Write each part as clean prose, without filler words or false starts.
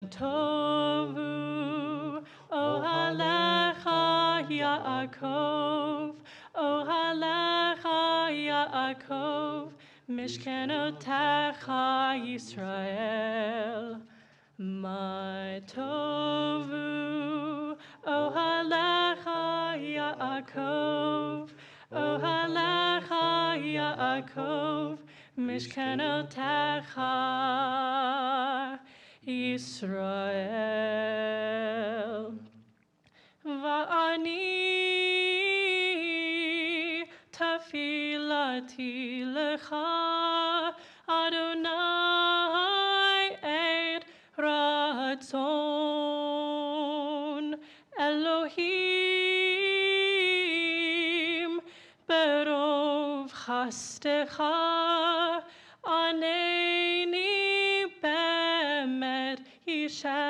tovu, ohalecha Yaakov, ohalecha Yaakov, mishkenotecha Yisrael. My tovu, ohalecha Yaakov, ohalecha Yaakov, mishkenotecha Yisrael. Va'ani tafilati lecha, Adonai et ratzon, Elohim berov chastecha, aneni bemet yishecha.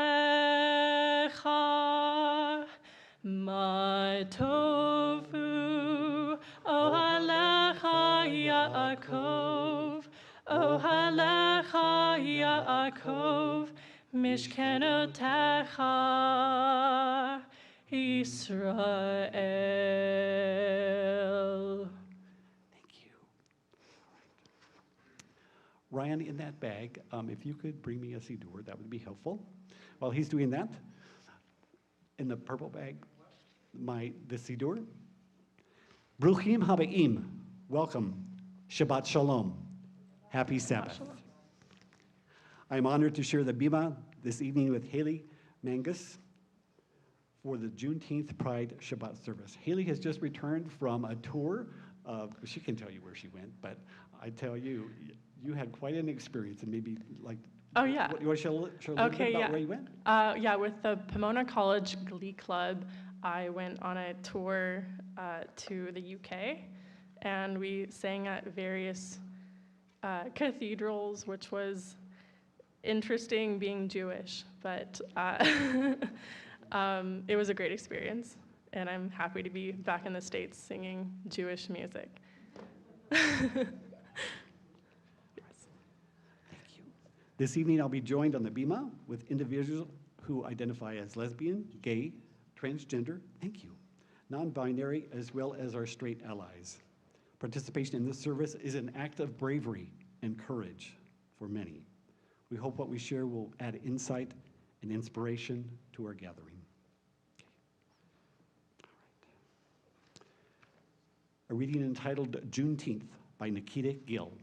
My tovu, ohalecha Yaakov, ohalecha Yaakov, mishkenotecha Yisrael. Thank you. Ryan, in that bag, if you could bring me a siddur, that would be helpful. While he's doing that, in the purple bag, the siddur. Bruchim habaim, welcome. Shabbat shalom. Happy Sabbath. I'm honored to share the bima this evening with Haley Mangus for the Juneteenth Pride Shabbat service. Haley has just returned from a tour of, she can tell you where she went, but I tell you, you had quite an experience, and maybe like, oh yeah. You want to share a little bit about where you went? Yeah, with the Pomona College Glee Club, I went on a tour to the UK, and we sang at various cathedrals, which was interesting being Jewish, but it was a great experience, and I'm happy to be back in the States singing Jewish music. This evening, I'll be joined on the bima with individuals who identify as lesbian, gay, transgender, thank you, non-binary, as well as our straight allies. Participation in this service is an act of bravery and courage for many. We hope what we share will add insight and inspiration to our gathering. Okay. All right. A reading entitled Juneteenth by Nikita Gill.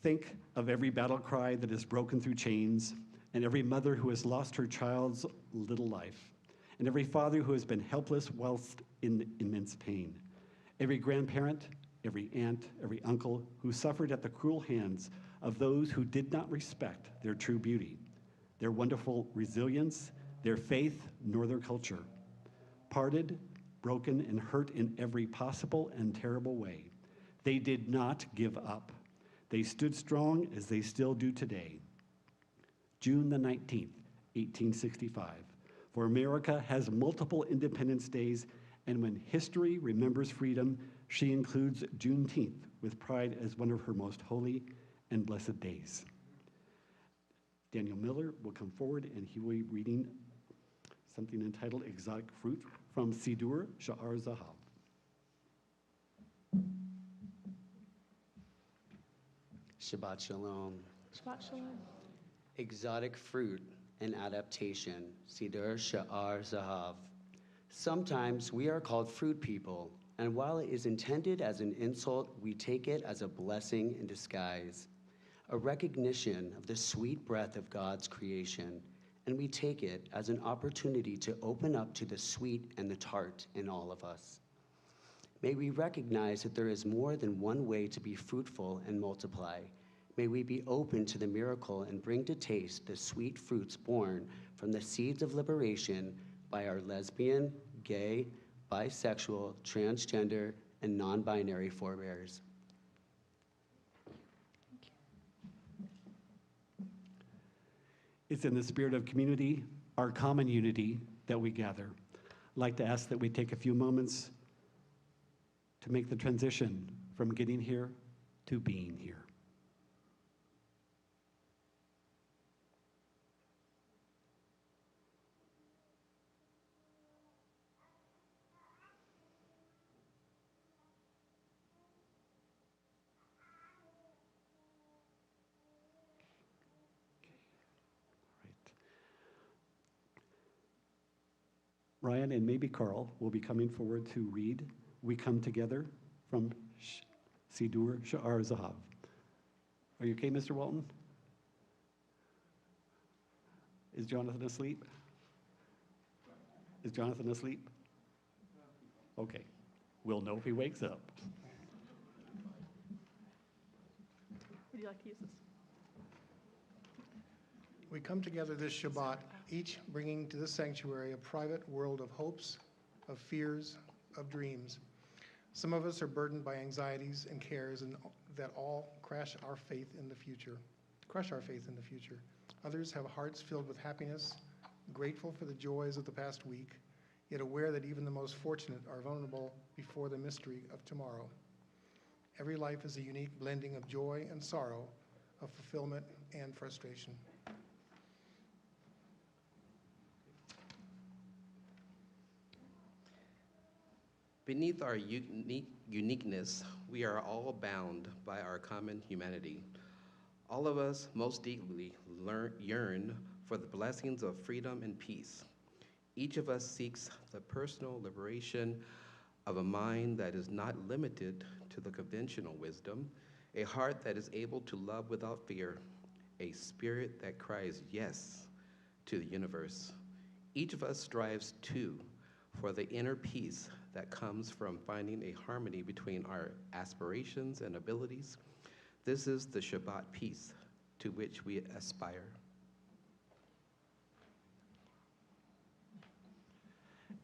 Think of every battle cry that is broken through chains, and every mother who has lost her child's little life, and every father who has been helpless whilst in immense pain, every grandparent, every aunt, every uncle who suffered at the cruel hands of those who did not respect their true beauty, their wonderful resilience, their faith, nor their culture. Parted, broken, and hurt in every possible and terrible way, they did not give up. They stood strong as they still do today. June the 19th, 1865. For America has multiple Independence Days, and when history remembers freedom, she includes Juneteenth with pride as one of her most holy and blessed days. Daniel Miller will come forward, and he will be reading something entitled Exotic Fruit from Siddur Sha'ar Zahav. Shabbat Shalom. Shabbat Shalom. Exotic fruit and adaptation, Siddur Sha'ar Zahav. Sometimes we are called fruit people, and while it is intended as an insult, we take it as a blessing in disguise, a recognition of the sweet breath of God's creation, and we take it as an opportunity to open up to the sweet and the tart in all of us. May we recognize that there is more than one way to be fruitful and multiply. May we be open to the miracle and bring to taste the sweet fruits born from the seeds of liberation by our lesbian, gay, bisexual, transgender, and non-binary forebears. It's in the spirit of community, our common unity, that we gather. I'd like to ask that we take a few moments to make the transition from getting here to being here. Ryan and maybe Carl will be coming forward to read We Come Together from Sidur Sha'ar Zahav. Are you okay, Mr. Walton? Is Jonathan asleep? Is Jonathan asleep? Okay. We'll know if he wakes up. Would you like to use this? We come together this Shabbat, each bringing to this sanctuary a private world of hopes, of fears, of dreams. Some of us are burdened by anxieties and cares and that all crush our faith in the future. Others have hearts filled with happiness, grateful for the joys of the past week, yet aware that even the most fortunate are vulnerable before the mystery of tomorrow. Every life is a unique blending of joy and sorrow, of fulfillment and frustration. Beneath our uniqueness, we are all bound by our common humanity. All of us most deeply yearn for the blessings of freedom and peace. Each of us seeks the personal liberation of a mind that is not limited to the conventional wisdom, a heart that is able to love without fear, a spirit that cries yes to the universe. Each of us strives too for the inner peace that comes from finding a harmony between our aspirations and abilities. This is the Shabbat peace to which we aspire.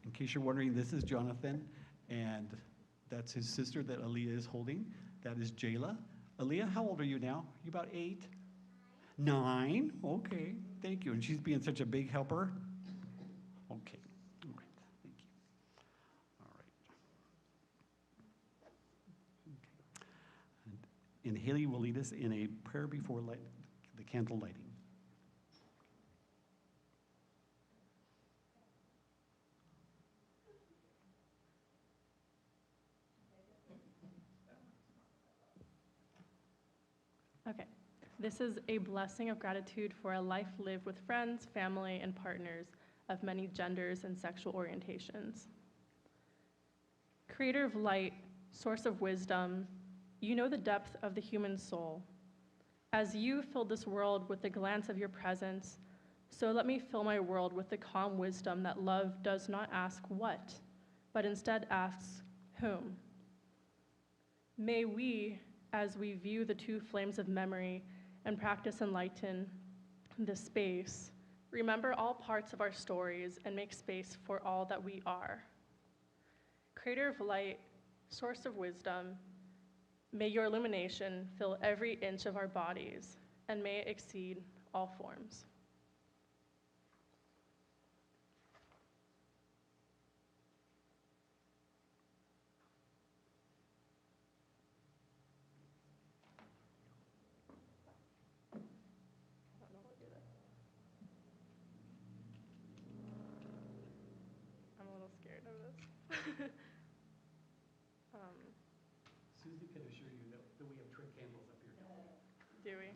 In case you're wondering, this is Jonathan, and that's his sister that Aaliyah is holding. That is Jayla. Aaliyah, how old are you now? You about 8? 9? Okay, thank you. And she's being such a big helper. Okay, all right, thank you. All right. Okay. And Haley will lead us in a prayer before the candle lighting. Okay. This is a blessing of gratitude for a life lived with friends, family, and partners of many genders and sexual orientations. Creator of light, source of wisdom, you know the depth of the human soul. As you filled this world with the glance of your presence, so let me fill my world with the calm wisdom that love does not ask what, but instead asks whom. May we, as we view the two flames of memory and practice enlighten this space, remember all parts of our stories and make space for all that we are. Creator of light, source of wisdom, may your illumination fill every inch of our bodies, and may it exceed all forms. I'm a little scared of this. Susie can assure you that we have trick candles up here. Do we?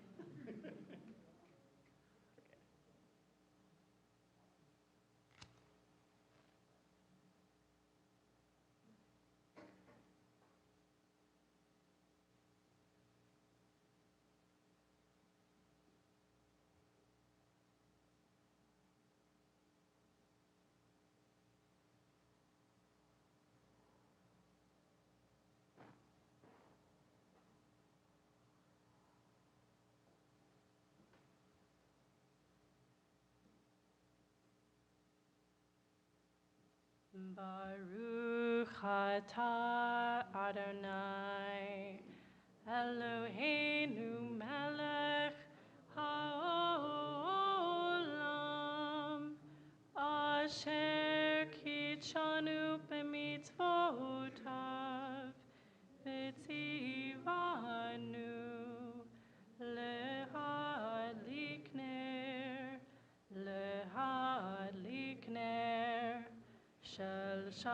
Baruch atah Adonai Eloheinu melech haolam asher kitshanu b'mitzvotav v'tzivanu lehadlik ner Shel Shabbat.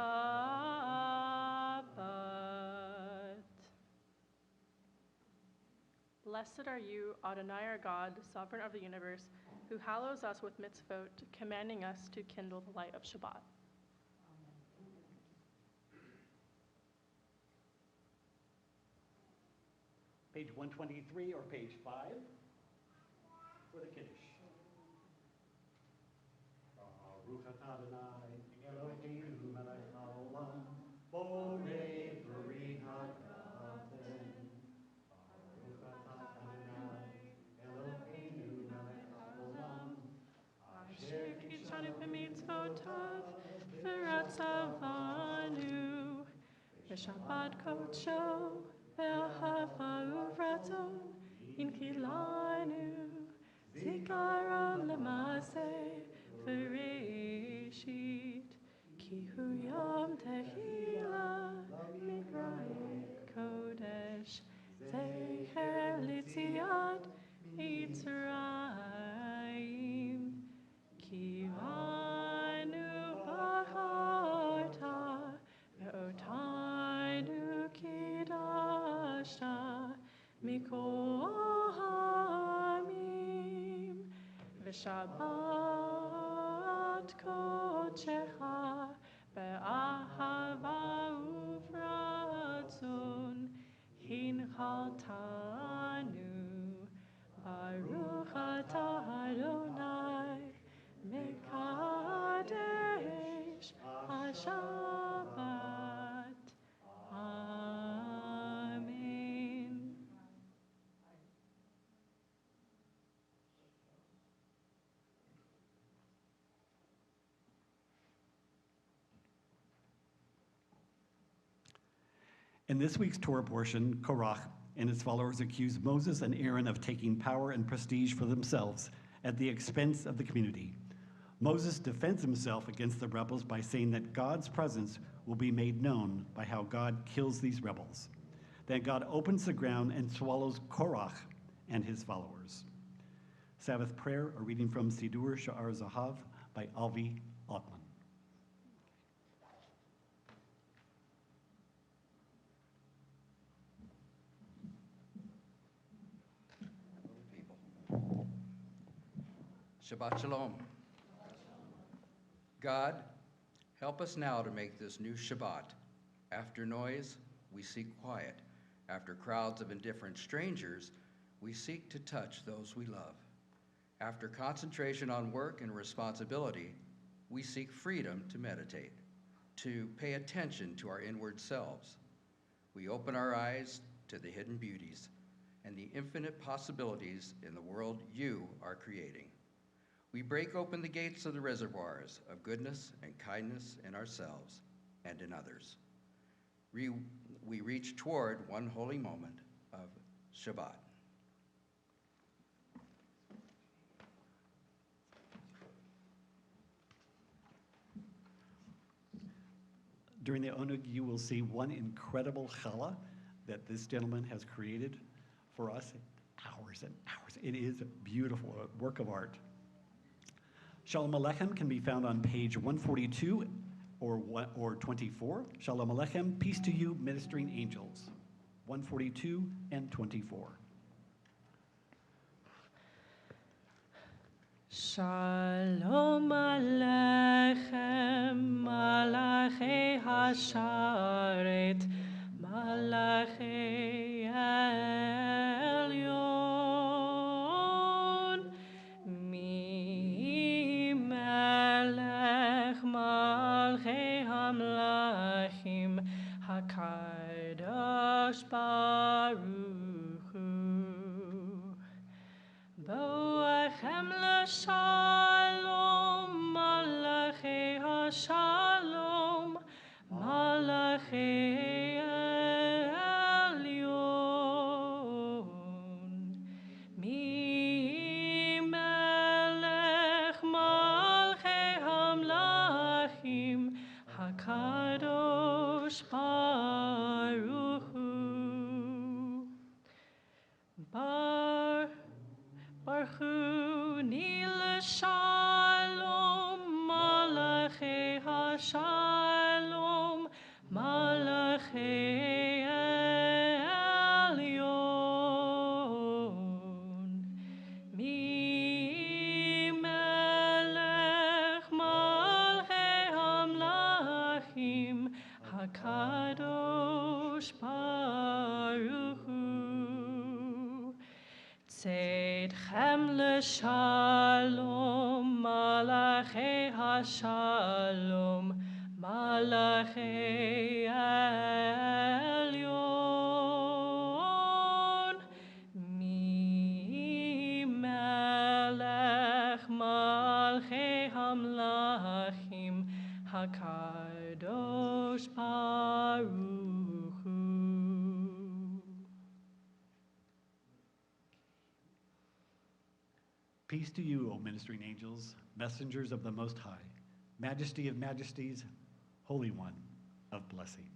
Blessed are you, Adonai our God, sovereign of the universe, who hallows us with mitzvot, commanding us to kindle the light of Shabbat. Page 123 or page 5 for the Kiddush. Baruch atah Adonai, Eloheinu melech haolam, borei peri hagafen. Baruch atah Adonai, Eloheinu melech haolam, Asher kitshanu b'mitzvotav v'ratzavanu v'shabbat kodsho v'ahava uvratzon inkilanu zikaron l'maseh v'reishit ki hu yom tehila mikra'e kodesh zecher l'tziat Mitzrayim Ki anu b'harta ve'otanu kidashta mikol ha'amim v'shabbat kodshecha be'ahava uvratzon hinchaltanu Baruch atah Adonai Mekadesh HaShabbat. Amen. In this week's Torah portion, Korach and his followers accuse Moses and Aaron of taking power and prestige for themselves at the expense of the community. Moses defends himself against the rebels by saying that God's presence will be made known by how God kills these rebels. Then God opens the ground and swallows Korach and his followers. Sabbath prayer, a reading from Sidur Sha'ar Zahav by Alvi Altman. Shabbat Shalom. God, help us now to make this new Shabbat. After noise, we seek quiet. After crowds of indifferent strangers, we seek to touch those we love. After concentration on work and responsibility, we seek freedom to meditate, to pay attention to our inward selves. We open our eyes to the hidden beauties and the infinite possibilities in the world you are creating. We break open the gates of the reservoirs of goodness and kindness in ourselves and in others. We reach toward one holy moment of Shabbat. During the onug, you will see one incredible challah that this gentleman has created for us. Hours and hours. It is beautiful, a work of art. Shalom Aleichem can be found on page 142 or 24. Shalom Aleichem, peace to you, ministering angels. 142 and 24. Shalom Aleichem, Malachei Hasharet, Malachei Elyon, Mi Melech Malchei Hamlachim, HaKadosh Baruch Hu. Boachem l'shalom, Malachei HaShalom, Malachei Elyon. Mi melech malchei hamlachim, HaKadosh Baruch Hu. Barchuni l'shalom, Malachei HaShalom, Malachei Elyon. Mi melech malchei hamlachim, HaKadosh Baruch Hu. Tzedchem l'shalom, malachei hashalom, malachei elyon. Mi melech malchei hamlachim, hakadosh baruch hu. Peace to you, O ministering angels, messengers of the Most High, Majesty of majesties, Holy One of blessing.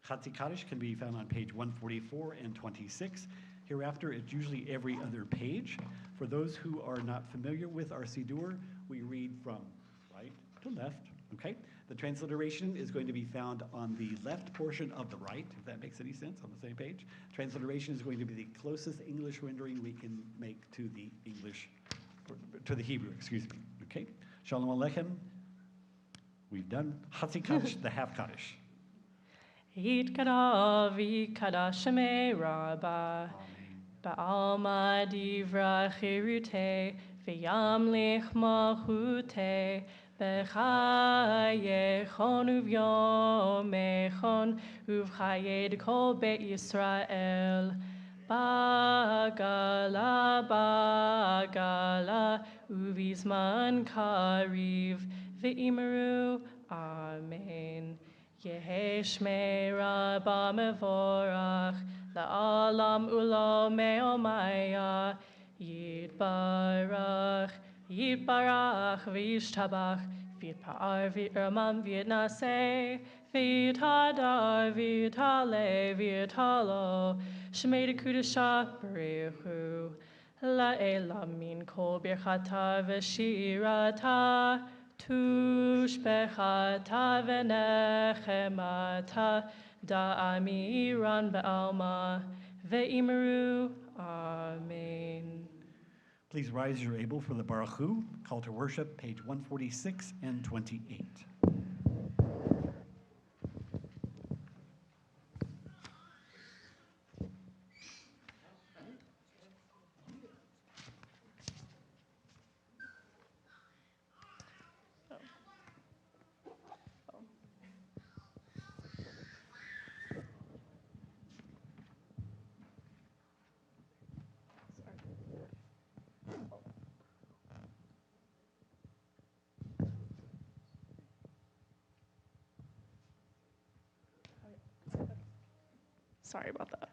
Chatzi Kaddish can be found on page 144 and 26. Hereafter, it's usually every other page. For those who are not familiar with our Siddur, we read from right to left, okay? The transliteration is going to be found on the left portion of the right, if that makes any sense, on the same page. Transliteration is going to be the closest English rendering we can make to the English, to the Hebrew, excuse me, okay? Shalom Aleichem. We've done Chatzi Kaddish, the half Kaddish. Yitkara v'yikada shemei rabba, ba'alma divra chirute, v'yamlich malchute, b'chayechon uv'yomechon, uv'chayed kol beit Yisrael, bagala bagala, uv'izman kariv, v'imeru, amen. Yehi shmei rabba mevorach, la'alam ulo me'omaya, yitbarach, yitbarach v'yishtabach, v'yitpa'ar v'yirmam v'yitnaseh, v'yithadar v'yithale v'yithalo, shmei dekudasha baruchu, la'elam min kol birchata v'shirata, Tushbechata v'nechemata da'amiran ba'alma ve'imeru. Amen. Please rise as you're able for the Baruch Hu, call to worship, page 146 and 28. Sorry about that.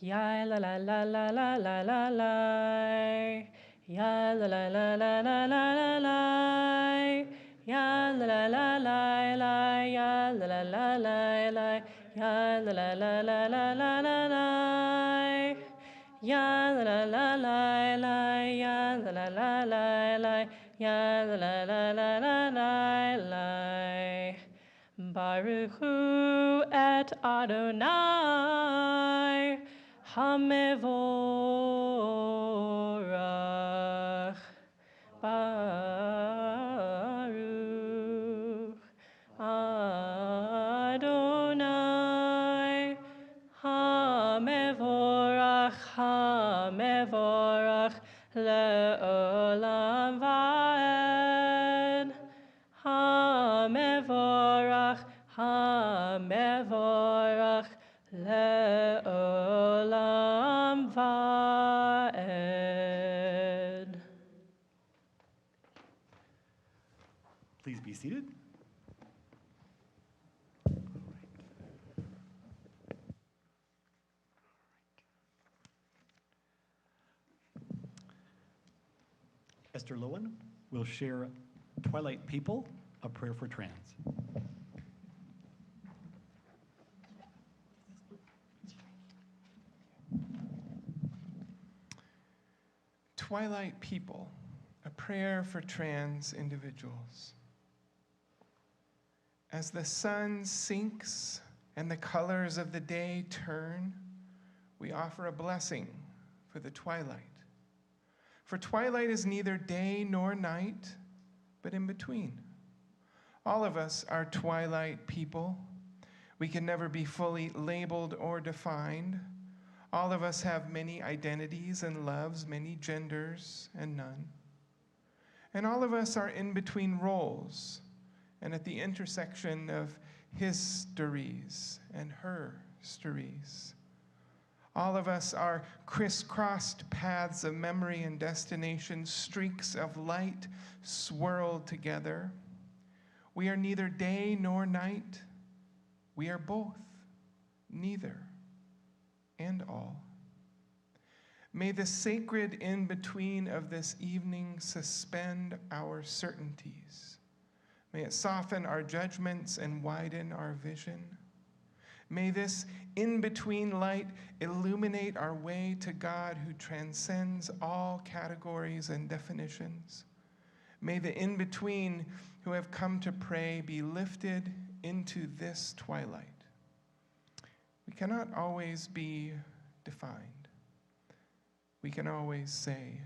Ya la la la la la la la la. Ya la la la la la la la la. Ya la la la la la. Ya la la la la la. Ya la la la la la la la la. Ya la la la la la. Ya la la la la la. Ya la la la la la la la. Baruch Hu et Adonai Hamevorach. Baruch Adonai Hamevorach. Hamevorach le'olam va'ed. Hamevorach, Hamevorach, le'olam va'ed. Please be seated. Esther Lowen will share Twilight People, a prayer for trans. Twilight People, a prayer for trans individuals. As the sun sinks and the colors of the day turn, we offer a blessing for the twilight. For twilight is neither day nor night, but in between. All of us are twilight people. We can never be fully labeled or defined. All of us have many identities and loves, many genders and none. And all of us are in between roles and at the intersection of histories and her stories. All of us are crisscrossed paths of memory and destination, streaks of light swirled together. We are neither day nor night. We are both, neither, and all. May the sacred in-between of this evening suspend our certainties. May it soften our judgments and widen our vision. May this in-between light illuminate our way to God who transcends all categories and definitions. May the in-between who have come to pray be lifted into this twilight. We cannot always be defined. We can always say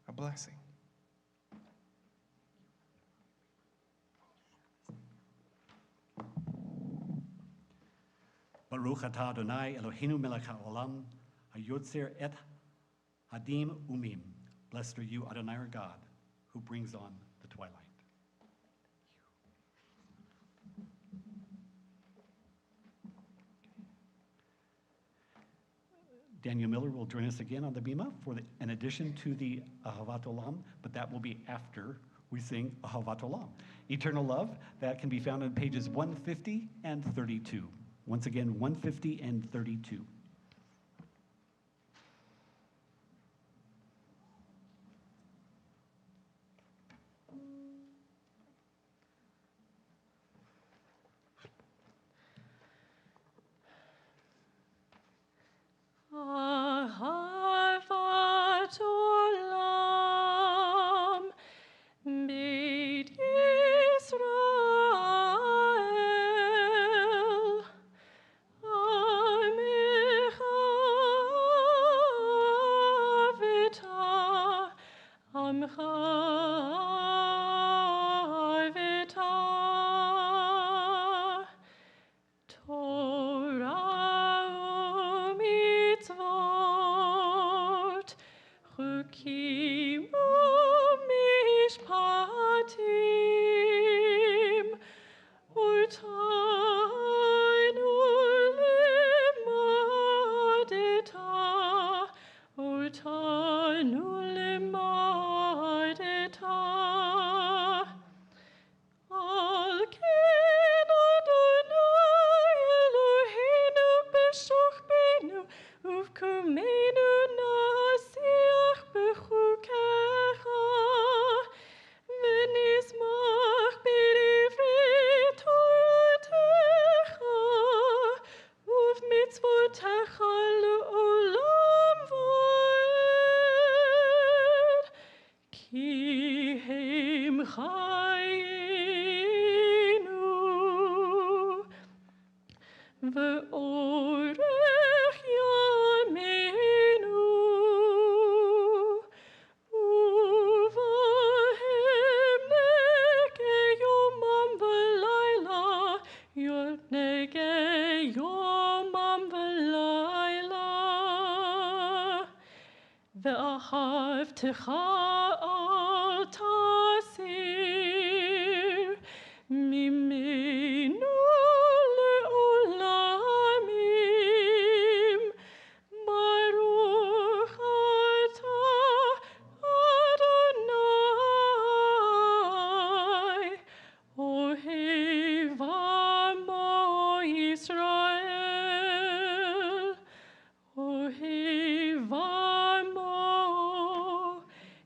a blessing. Baruch atah Adonai Eloheinu melech haolam, hayotzer et hadim umim. Blessed are you, Adonai our God, who brings on the twilight. Daniel Miller will join us again on the bima for an addition to the Ahavat Olam, but that will be after we sing Ahavat Olam. Eternal Love, that can be found on pages 150 and 32. Once again, 150 and 32. Ahavat olam beit Yisrael, Amecha avita, Amcha avita, Torah u'mitzvot, chukim u'mishpatim, Utanu limadeta, Utanu limadeta. Al ken Adonai Eloheinu b'shochbeinu, uvkumeinu nasiach b'chukecha, v'nizmach b'divrei Toratecha, uv'mitzvotecha le'olam va'ed, ki hem chayinu, ve'orech yameinu, uvahem nege yomam v'layla, nege yomam v'layla, ve'ahavtecha al tasir, mimenu le'olamim, Baruch atah Adonai, Ohev amo Yisrael, Ohev amo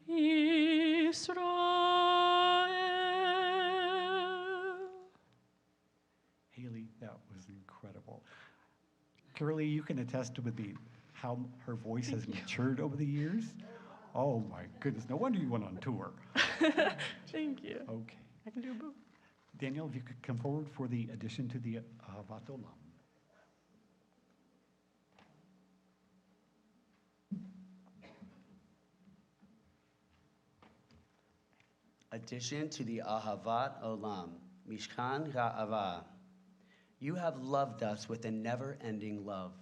Yisrael. Haley, that was incredible. Curly, you can attest with me how her voice has matured over the years. Oh my goodness, no wonder you went on tour. Thank you. Okay. I can do both. Daniel, if you could come forward for the addition to the Ahavat Olam. Addition to the Ahavat Olam, Mishkan Ra'ava. You have loved us with a never-ending love.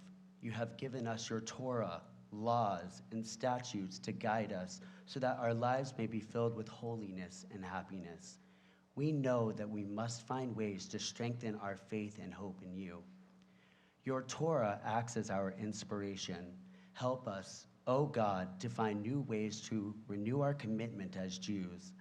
You have given us your Torah, laws, and statutes to guide us so that our lives may be filled with holiness and happiness. We know that we must find ways to strengthen our faith and hope in you. Your Torah acts as our inspiration. Help us, O God, to find new ways to renew our commitment as Jews.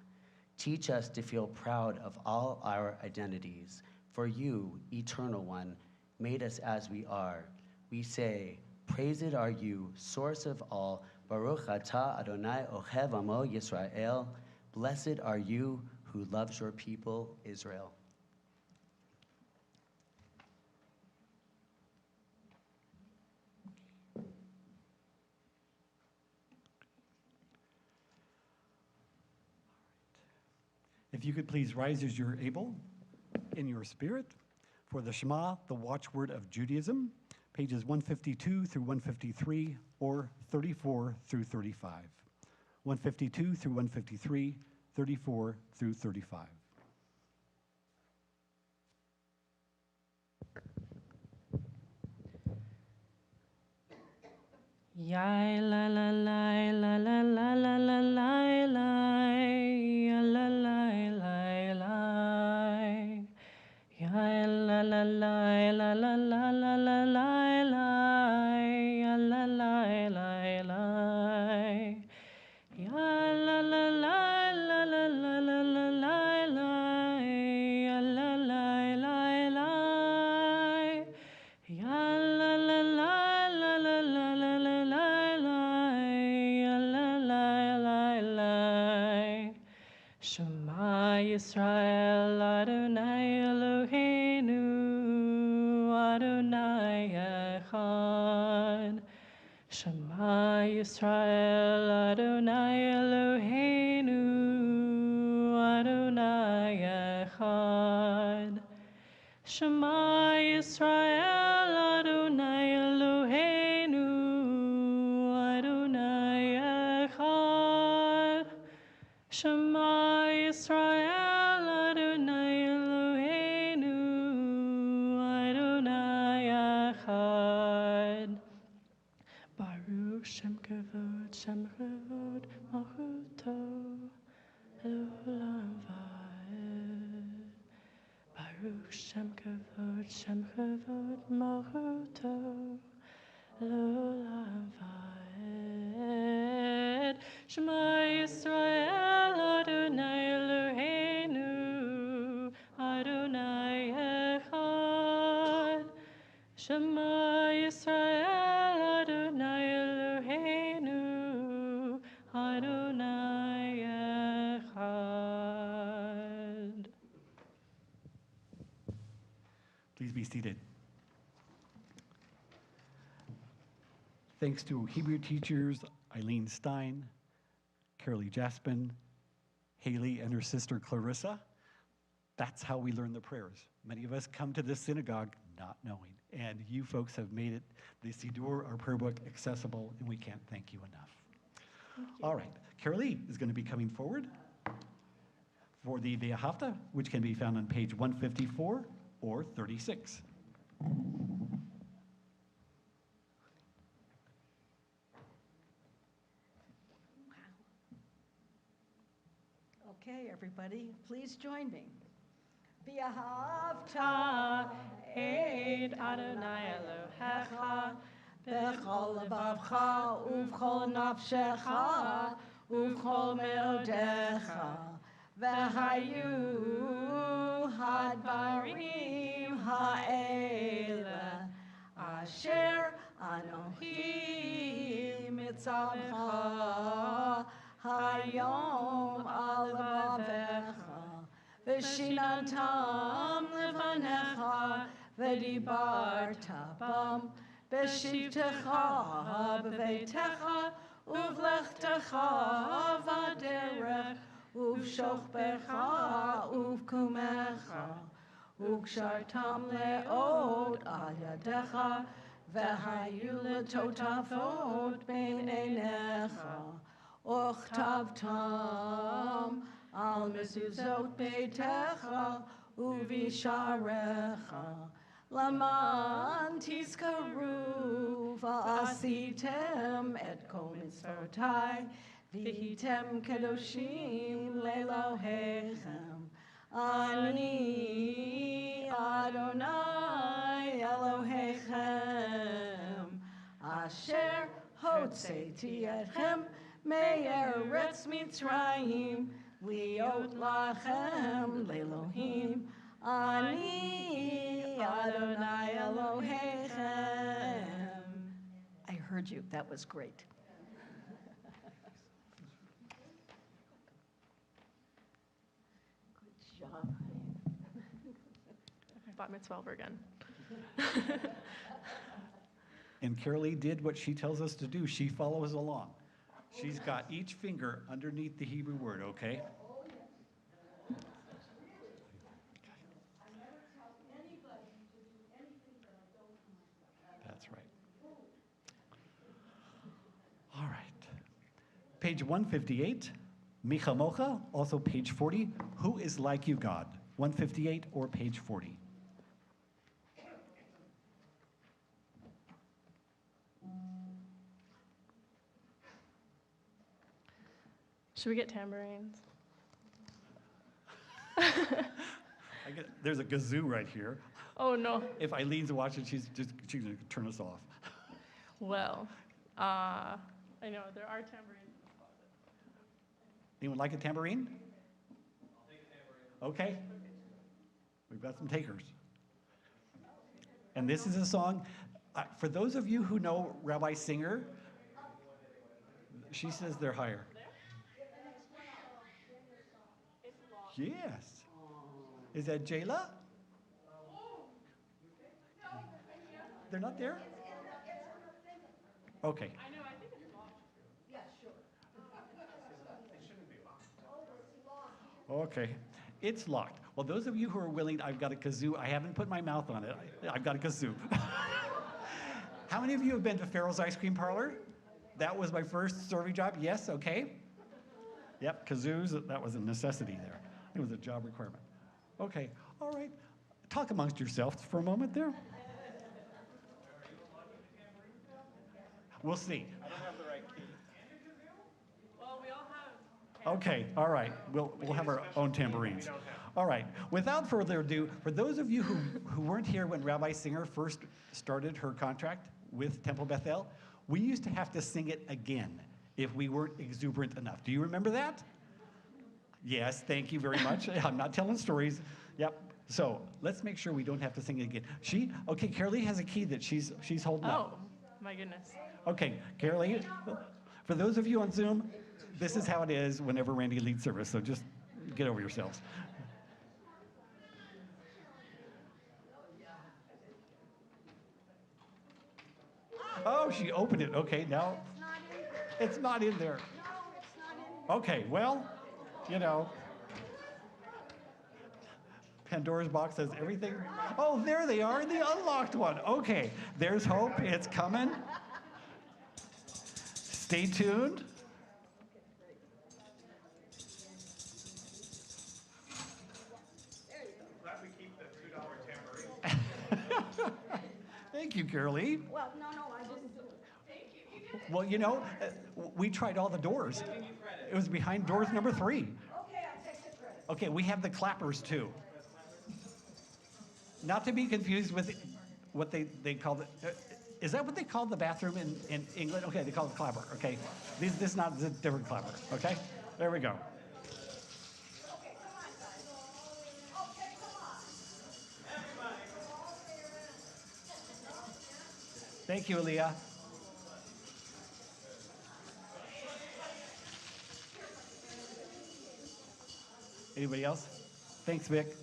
Teach us to feel proud of all our identities. For you, Eternal One, made us as we are. We say, praised are you, source of all. Baruch atah Adonai ohev amo Yisrael. Blessed are you who loves your people, Israel. If you could please rise as you're able in your spirit for the Shema, the watchword of Judaism, pages 152 through 153 or 34 through 35. 152 through 153, 34 through 35. Yai la la la la la la la la la la ya la la la la Yai la la la la la la la la la la ya la la la la Ya la la la la la la la la la la ya la la la la Ya la la la la la la la la la la ya la la la la Shema Yisrael Adonai Eloheinu Adonai Echad Shema Yisrael Adonai Eloheinu Adonai Echad Shema Yisrael Adonai Eloheinu Adonai Echad Shema Yisrael Adonai Eloheinu Adonai Echad Baruch Shem Kavod Malchuto L'olam Va'ed Baruch Shem Kavod Malchuto L'olam Va'ed Shema Yisrael Adonai Eloheinu Adonai Echad Shema Yisrael Adonai Eloheinu Adonai Echad Please be seated. Thanks to Hebrew teachers Eileen Stein, Carolee Jaspin, Haley and her sister Clarissa. That's how we learn the prayers. Many of us come to this synagogue not knowing, and you folks have made it, the Siddur, our prayer book, accessible, and we can't thank you enough. All right, Carolee is going to be coming forward for the Ve'ahavta, which can be found on page 154 or 36. Okay, everybody, please join me. V'ahavta et Adonai Elohecha b'chol levavcha uv'chol nafshecha uv'chol meodecha v'hayu hadvarim ha'ele asher anochi mitzavcha hayom al levavecha v'shinantam levanecha v'dibarta bam b'shivtecha b'veitecha uv'lechtecha v'derech uv'shochbecha uv'kumecha ug'shartam le'od al yadecha v'hayu letotafot bein einecha uchtavtam al mezuzot beitecha uvisharecha למען תזכרו ועשיתם את כל מצוותיי, והייתם קדושים לאלוהיכם. אני אדוני אלוהיכם, אשר הוצאתי אתכם מארץ מצרים, להיות לכם לאלוהים. אני Adonai Elohechem. I heard you. That was great. Good job. Bat mitzvah over again. And Carolee did what she tells us to do. She follows along. She's got each finger underneath the Hebrew word, okay? That's right. All right. Page 158, Michamocha, also page 40. Who is like you, God? 158 or page 40. Should we get tambourines? There's a kazoo right here. Oh, no. If Eileen's watching, she's going to turn us off. Well, I know there are tambourines in the closet. Anyone like a tambourine? I'll take a tambourine. Okay. We've got some takers. And this is a song, for those of you who know Rabbi Singer, she says they're higher. Yes. Is that Jayla? They're not there? Okay. I know, I think it's locked. Okay. It's locked. Well, those of you who are willing, I've got a kazoo. I haven't put my mouth on it. I've got a kazoo. How many of you have been to Farrell's Ice Cream Parlor? That was my first serving job. Yes, okay. Yep, kazoos, that was a necessity there. It was a job requirement. Okay, all right. Talk amongst yourselves for a moment there. We'll see. I don't have the right key. Well, we all have. Okay, all right. We'll have our own tambourines. All right. Without further ado, for those of you who weren't here when Rabbi Singer first started her contract with Temple Bethel, we used to have to sing it again if we weren't exuberant enough. Do you remember that? Yes, thank you very much. I'm not telling stories. Yep. So let's make sure we don't have to sing it again. Okay, Carolee has a key that she's holding up. Oh, my goodness. Okay, Carolee, for those of you on Zoom, this is how it is whenever Randy leads service, so just get over yourselves. Oh, she opened it. Okay, now it's not in there. Okay, well, you know, Pandora's box says everything. Oh, there they are, the unlocked one. Okay, there's hope. It's coming. Stay tuned. Glad we keep the $2 tambourine. Thank you, Carolee. Well, no, I didn't do it. Well, you know, we tried all the doors. It was behind doors number 3. Okay, I'll take the credit. Okay, we have the clappers too. Not to be confused with what they call the, is that what they call the bathroom in England? Okay, they call it clapper, okay. This is not a different clapper, okay? There we go. Okay, come on, guys. Okay, come on. Thank you, Aaliyah. Anybody else? Thanks, Vic.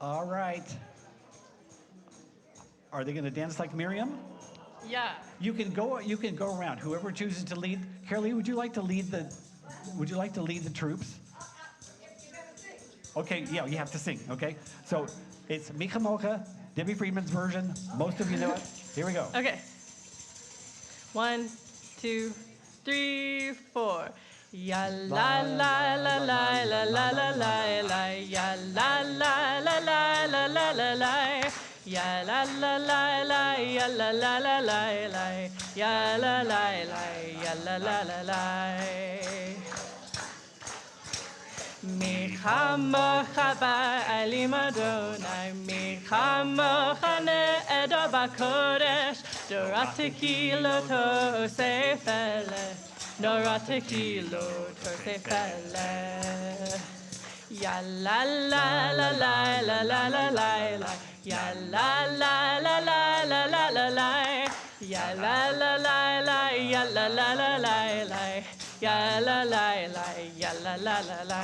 All right. Are they going to dance like Miriam? Yeah. You can go around. Whoever chooses to lead. Carolee, would you like to lead the troops? Okay, yeah, you have to sing, okay? So it's Micha Mocha, Debbie Friedman's version. Most of you know it. Here we go. Okay. 1, 2, 3, 4. Ya la la la la la la la la la. Ya la la la la la la la la. Ya la la la la. Ya la la la la la. Ya la la la. Ya la la la la. Michamocha ba'alim Adonai, Michamocha ne'edo ba'kodesh, Dorateki lo tosefele, Dorateki lo tosefele. Ya la la la la la la la la la, ya la la la la la la la la, ya la la la la, ya la la la la la. Ya la la la, ya la la la la.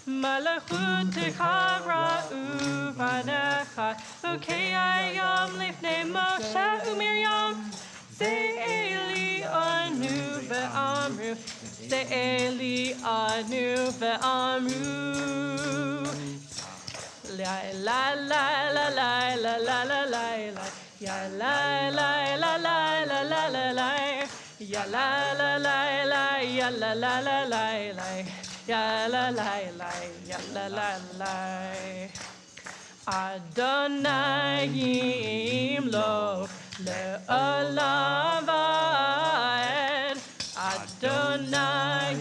Malachutecha uvanecha, ukeyayom lifnei Moshe uMiriam. Se'eli anu ve'amru, se'eli anu ve'amru. La la la la la la la la la. Ya la la la la la la la la. Ya la la la la, ya la la la la la. Ya la la la, ya la la la. Adonai yimloch le'olam va'ed. Adonai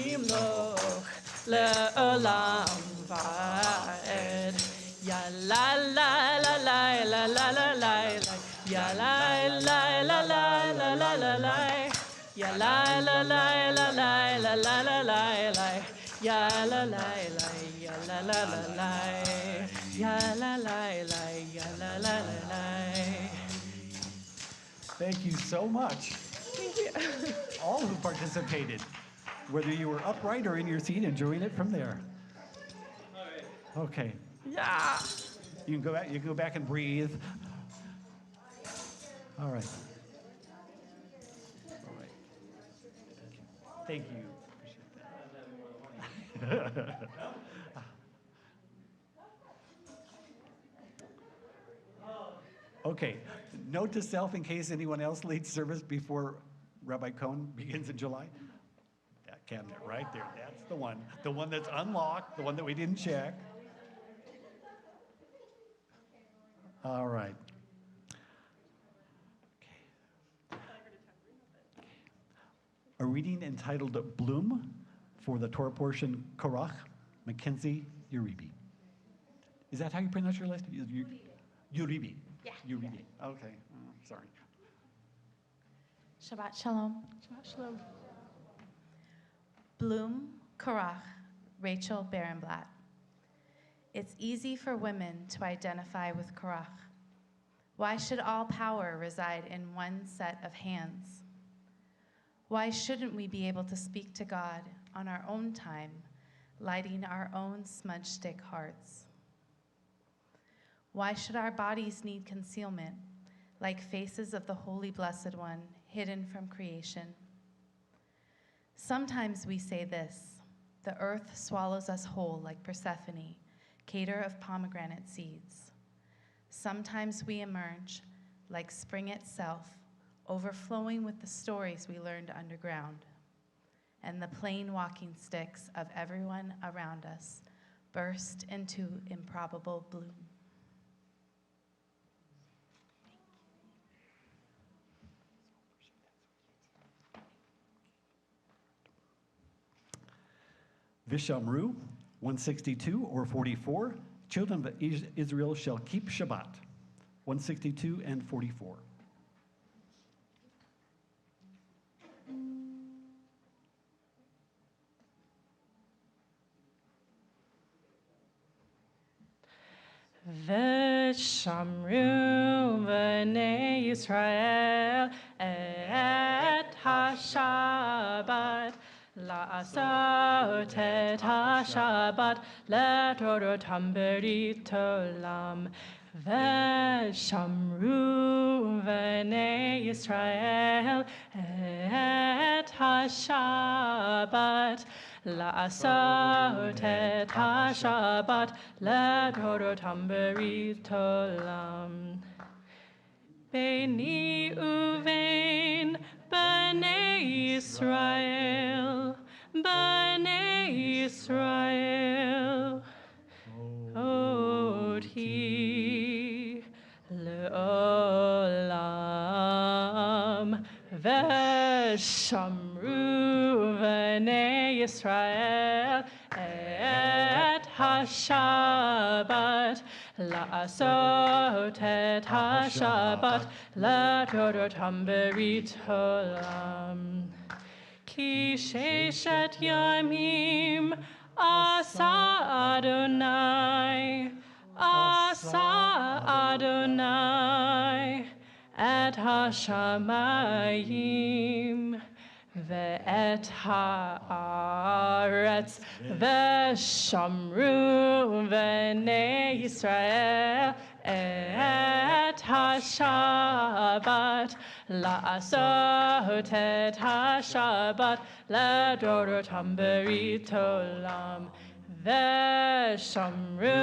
yimloch le'olam va'ed. Ya la la la la la la la la. Ya la la la la la la la la. Ya la la la la la la la la la la. Ya la la la, ya la la la la. Ya la la la, ya la la la la. Thank you so much. Thank you. All who participated, whether you were upright or in your seat, enjoying it from there. Okay. Yeah. You can go back. You can go back and breathe. All right. All right. Thank you. Appreciate that. Okay. Note to self in case anyone else leads service before Rabbi Cohn begins in July. That cabinet right there. That's the one. The one that's unlocked. The one that we didn't check. All right. A reading entitled Bloom for the Torah portion Korach, Mackenzie Uribe. Is that how you pronounce your last name? Uribe. Yeah. Uribe. Okay. Sorry. Shabbat Shalom. Shabbat shalom. Bloom, Korach, Rachel Barenblatt. It's easy for women to identify with Korach. Why should all power reside in one set of hands? Why shouldn't we be able to speak to God on our own time, lighting our own smudge stick hearts? Why should our bodies need concealment, like faces of the Holy Blessed One hidden from creation? Sometimes we say this: the earth swallows us whole like Persephone, cater of pomegranate seeds. Sometimes we emerge like spring itself, overflowing with the stories we learned underground, and the plain walking sticks of everyone around us burst into improbable bloom. Vishamru, 162 or 44, children of Israel shall keep Shabbat, 162 and 44. Veshamru b'nei Yisrael et ha-Shabbat la'asot et ha-Shabbat le'torotam berit olam. Veshamru b'nei Yisrael et ha-Shabbat la'asot et ha-Shabbat le'torotam berit olam. Beini uvein B'nai Yisrael, B'nai Yisrael, Oti le'olam, V'shamru B'nai Yisrael et HaShabbat, La'asot et HaShabbat, La'todotam berit olam. Ki sheshet yamim asa Adonai, asa Adonai, et hashamayim, ve'et haaretz, ve'shamru v'nei Yisrael, et hashabat, la'asot et hashabat, la'dorotam berit olam. Ve'shamru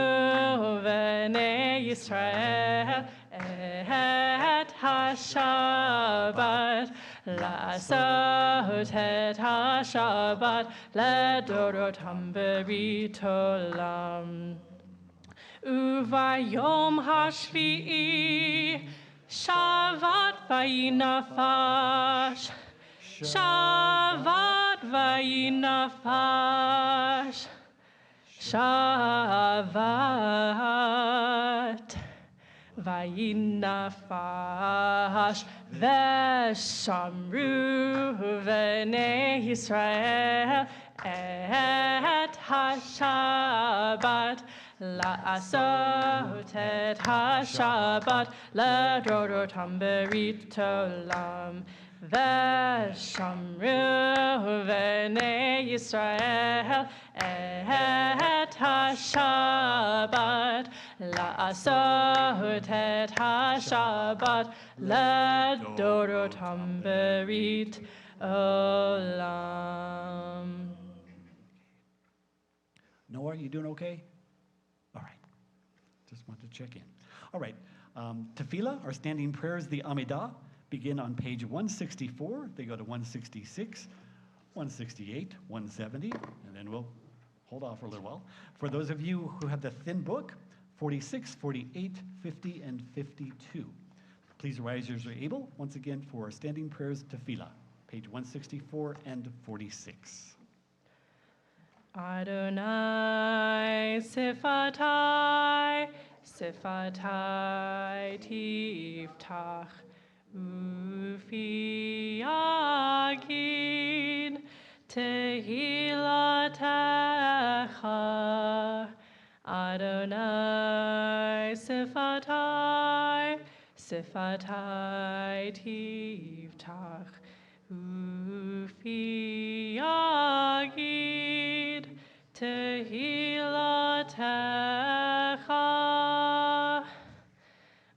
v'nei Yisrael et hashabat, la'asot et hashabat, la'dorotam berit olam. Uvayom hashvi'i Shabbat vayinafash, Shabbat vayinafash, Shabbat vayinafash, Ve'shamru v'nei Yisrael et hashabbat, la'asot et hashabbat, la'dorotam berit olam. Ve'shamru v'nei Yisrael et hashabbat, la'asot et hashabbat, la'dorotam berit olam. Noah, are you doing okay? All right. Just wanted to check in. All right. Tefillah, our standing prayers, the Amidah, begin on page 164. They go to 166, 168, 170, and then we'll hold off for a little while. For those of you who have the thin book, 46, 48, 50, and 52. Please rise as you're able, once again, for our standing prayers, Tefillah, page 164 and 46. Adonai sifatai, sifatai tiftach, ufi yagid tehilatecha. Adonai sifatai, sifatai tiftach, ufi yagid tehilatecha.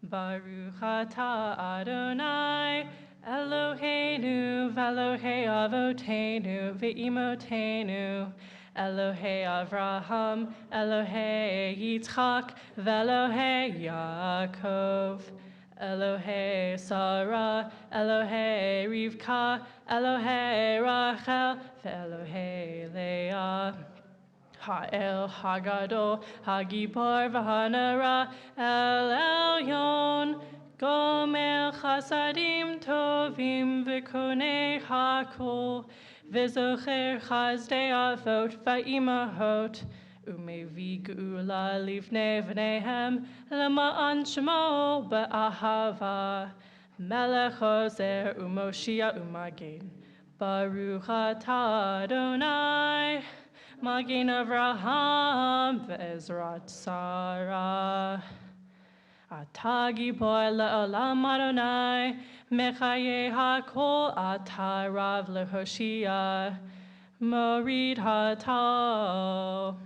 Baruch atah Adonai Eloheinu v'Elohei avoteinu v'imotenu, Elohei Avraham, Elohei Yitzchak, v'Elohei Yaakov, Elohei Sarah, Elohei Rivka, Elohei Rachel, v'Elohei Leah. Ha'el Hagadol, Hagibor v'Hanara, El Elyon, Gomel Chasadim Tovim v'Konei Hakol, v'Zocher Chazdei Avot v'Imahot, Umevi Geula Livnei V'neihem, Lema'an Shemo ba'ahava, Melech Ozer u'Moshia u'Magen, Baruch atah Adonai, Magen Avraham ve'Ezrat Sarah. Atah gibor le'olam Adonai, Mechaye hakol atah rav lehoshia, Morid hatal,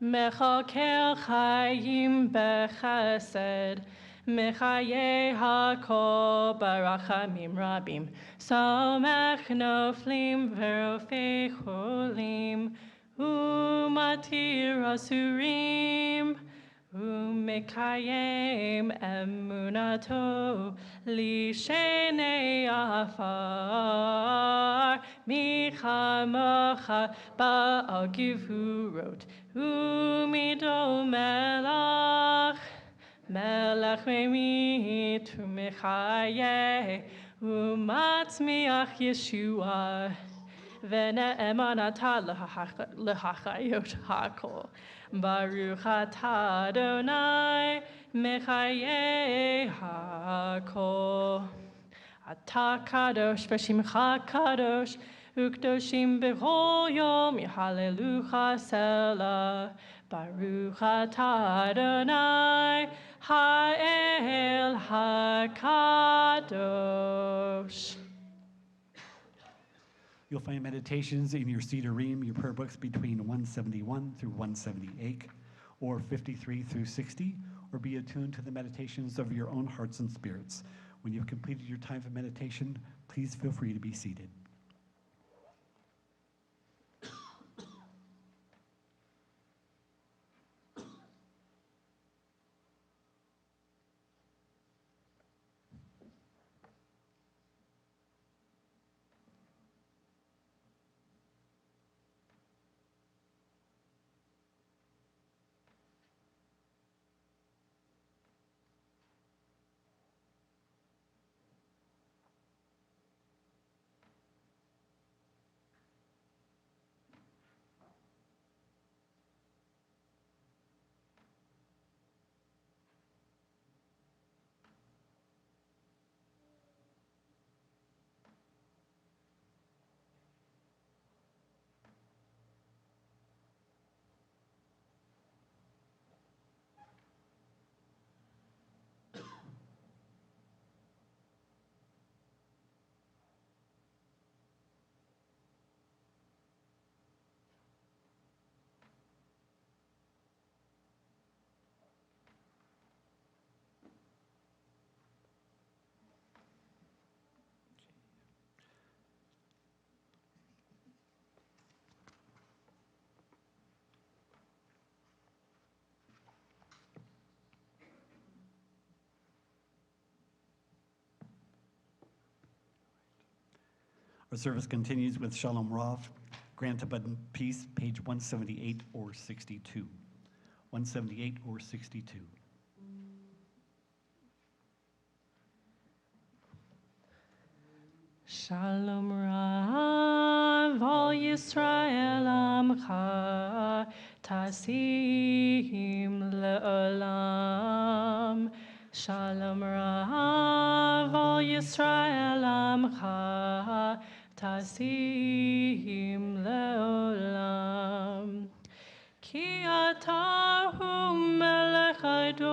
Mechakel chayim bechesed, Mechaye hakol barachamim rabim, Somech noflim verofei cholim, Umatir asurim, ומקיים אמונתו לשני עפר מחמוך בעל גבורות ומידו מלך ממית ומחיה ומצמיח ישועה ונאמנתה להחיות הכל. ברוך אתה אדוני מחיי הכל. אתה קדוש ושמך קדוש וקדושים בכל יום יהללוך סלה. ברוך אתה אדוני האל הקדוש. You'll find meditations in your Cedar Ream, your prayer books between 171 through 178, or 53 through 60, or be attuned to the meditations of your own hearts and spirits. When you've completed your time of meditation, please feel free to be seated. Our service continues with Shalom Rav, Grant Abundant Peace, page 178 or 62. 178 or 62. Shalom Rav, all Yisrael Amcha, Tasim Le'olam. Shalom Rav, all Yisrael Amcha, Tasim Le'olam. Ki ata hu melech adon,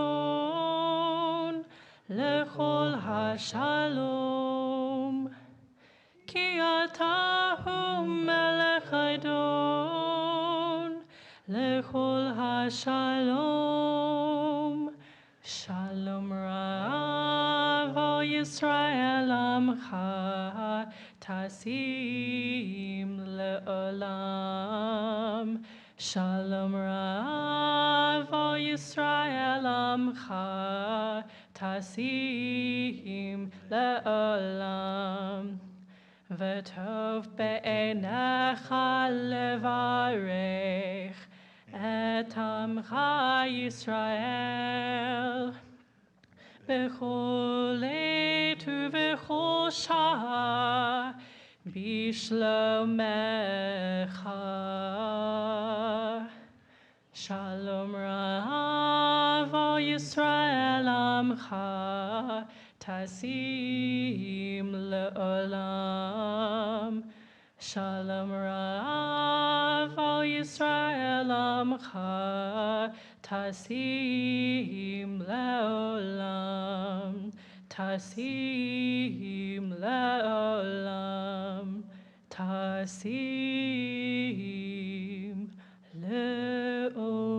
lechol hashalom. Ki ata hu melech adon, lechol hashalom. Shalom Rav, O Yisrael Amcha, Tasim Le'olam. Shalom Rav, O Yisrael Amcha, Tasim Le'olam. V'tov be'enecha levarech et amcha Yisrael b'chol עת ובכל שעה בשלומך. Shalom Rav, O Yisrael Amcha, Tasim Le'olam. Shalom Rav, O Yisrael Amcha, Tasim Le'olam. Tasim Le'olam. Tasim Le'olam.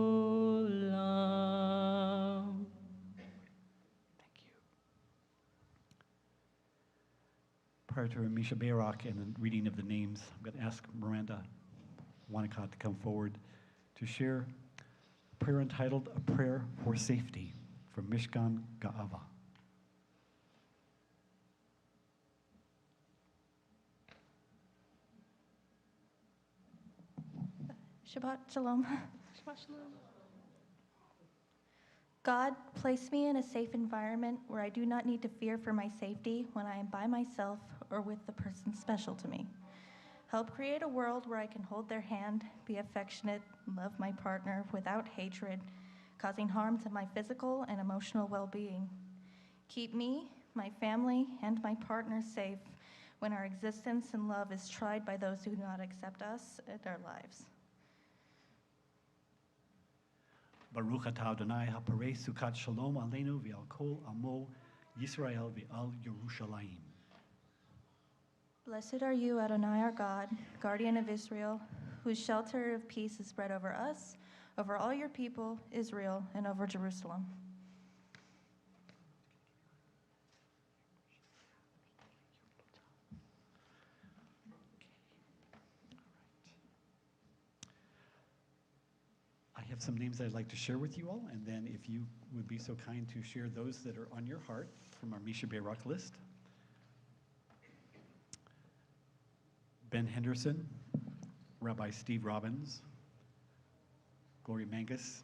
Thank you. Prior to Misha Bayrock and the reading of the names, I'm going to ask Miranda Wanacott to come forward to share prayer entitled A Prayer for Safety from Mishkan Ga'ava. Shabbat Shalom. Shabbat shalom. God, place me in a safe environment where I do not need to fear for my safety when I am by myself or with the person special to me. Help create a world where I can hold their hand, be affectionate, love my partner without hatred, causing harm to my physical and emotional well-being. Keep me, my family, and my partner safe when our existence and love is tried by those who do not accept us and our lives. Baruch atah Adonai haparei sukat shalom aleinu v'al kol amo Yisrael v'al Yerushalayim. Blessed are you, Adonai, our God, guardian of Israel, whose shelter of peace is spread over us, over all your people, Israel, and over Jerusalem. I have some names I'd like to share with you all, and then if you would be so kind to share those that are on your heart from our Misha Berak list. Ben Henderson, Rabbi Steve Robbins, Gloria Mangus,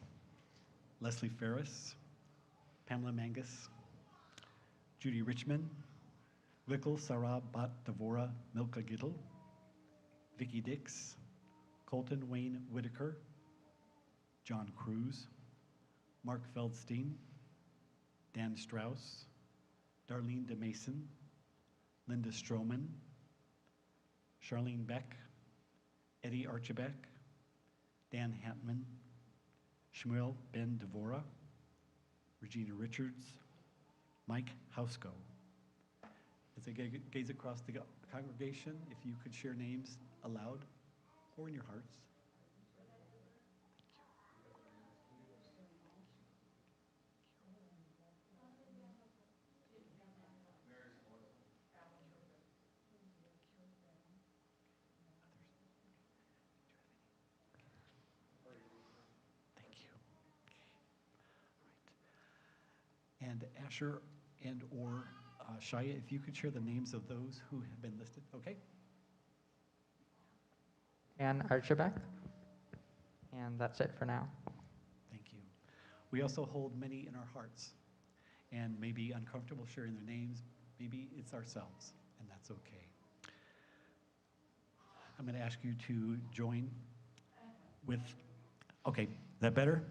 Leslie Ferris, Pamela Mangus, Judy Richmond, Likkel Sarah Bat Devora Milka Gittel, Vicki Dix, Colton Wayne Whitaker, John Cruz, Mark Feldstein, Dan Strauss, Darlene DeMason, Linda Stroman, Charlene Beck, Eddie Archibek, Dan Hantman, Shmuel Ben Devora, Regina Richards, Mike Housko. As I gaze across the congregation, if you could share names aloud or in your hearts. And Asher and or Shaya, if you could share the names of those who have been listed, okay? And Archibek. And that's it for now. Thank you. We also hold many in our hearts and may be uncomfortable sharing their names. Maybe it's ourselves, and that's okay. I'm going to ask you to join with, okay, is that better?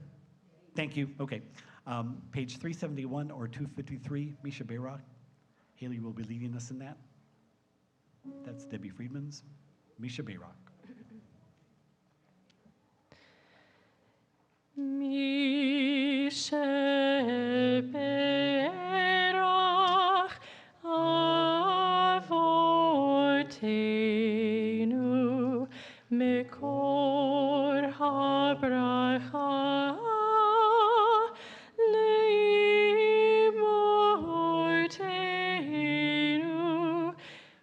Thank you, okay. Page 371 or 253, Misha Berak. Haley will be leading us in that. That's Debbie Friedman's. Misha Berak. Misha Berak Avotenu Mekor HaBracha Leimotenu.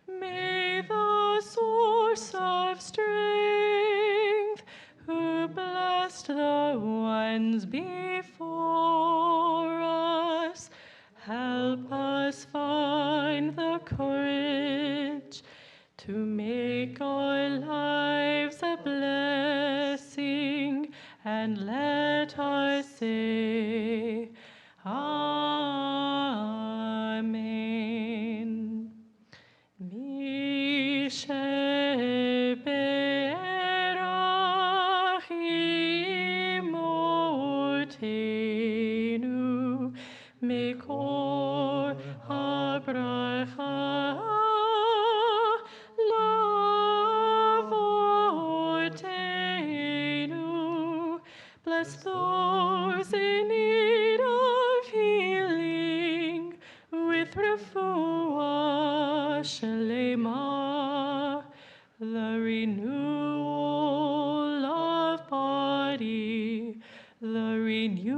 May the source of strength who blessed the ones before us help us find the courage to make our lives a blessing, and let us say, Amen. Misha Berak Imotenu Mekor HaBracha Lavotenu. Bless those in need of healing with refuah shlema, the renewal of body, the renewal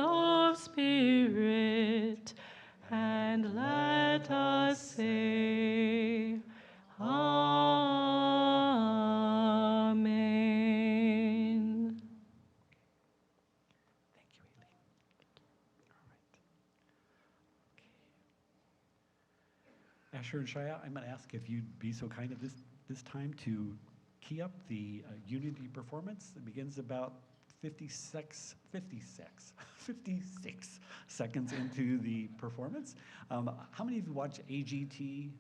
of spirit, and let us say, Amen. Asher and Shia, I'm going to ask if you'd be so kind at this time to key up the Unity performance. It begins about 56 seconds into the performance. How many of you watch AGT,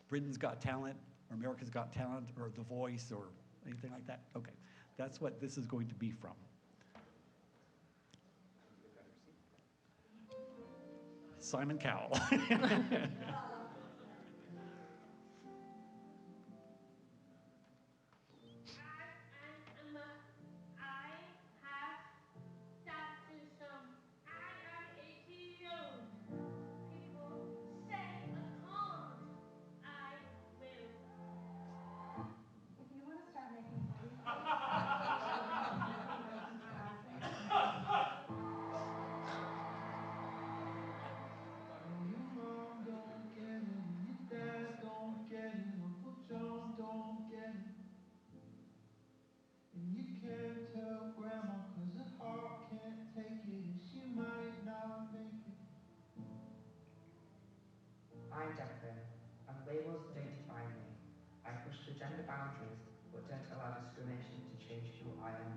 Britain's Got Talent, or America's Got Talent, or The Voice, or anything like that? Okay, that's what this is going to be from. Simon Cowell. I'm Declan, and labels don't define me. I push the gender boundaries, but don't allow discrimination to change who I am.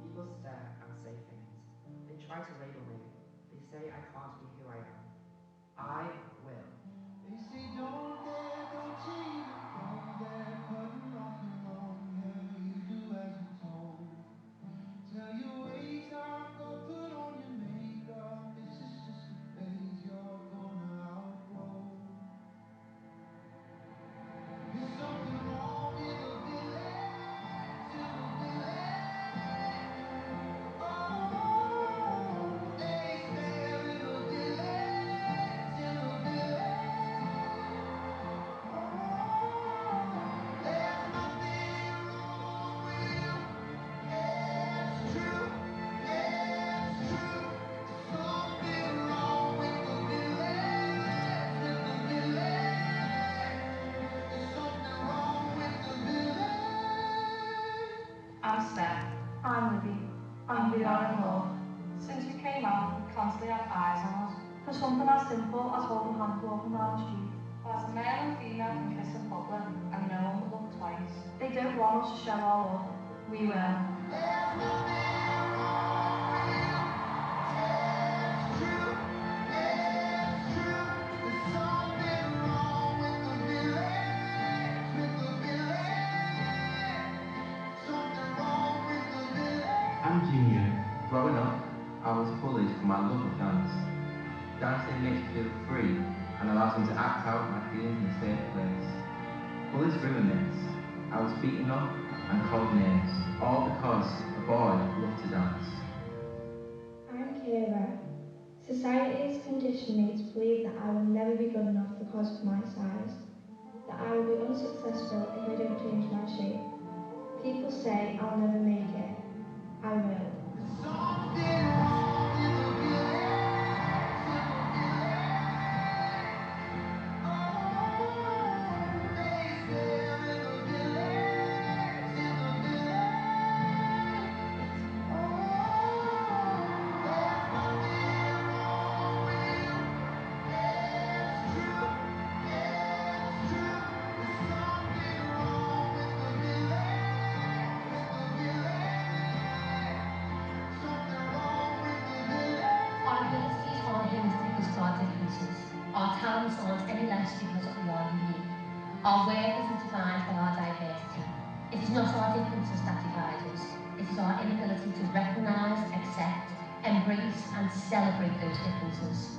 People stare and say things. They try to label me. They say I can't be who I am. I will. They say don't dare, don't you even go there, cutting off your own hair, you do as you're told. Tell your ways up, go put on your makeup, this is just a phase you're gonna outgrow. There's something wrong with a village, in a village. Oh, they say in a village, in a village. Oh, there's nothing wrong with you. It's true, it's true. There's something wrong with the village, with the village. There's something wrong with the village. I'm Steph. I'm Libby. And we are in love. Since we came out, we constantly have eyes on us. For something as simple as holding hands walking down the street. As a male and female can kiss in public, and no one would look twice. They don't want us to show our love. We will. There's nothing wrong with you. It's true, it's true. There's something wrong with the village, with the village. Something wrong with the village. I'm Junior. Growing up, I was bullied for my love of dance. Dancing makes me feel free and allows me to act out my feelings in a safe place. Bullies ruined this. I was beaten up and called names, all because a boy loved to dance. I'm Kira. Society has conditioned me to believe that I will never be good enough because of my size, that I will be unsuccessful if I don't change my shape. People say I'll never make it. I will. There's something wrong with the village, in the village. Oh, they say in the village, in the village. Oh, there's nothing wrong with you. It's true, it's true. There's something wrong with the village, with the village. Something wrong with the village. Our abilities aren't hinged because of our differences. Our talents aren't any less because we are unique. Our worth isn't defined by our diversity. It is not our differences that divide us. It is our inability to recognise, accept, embrace and celebrate those differences.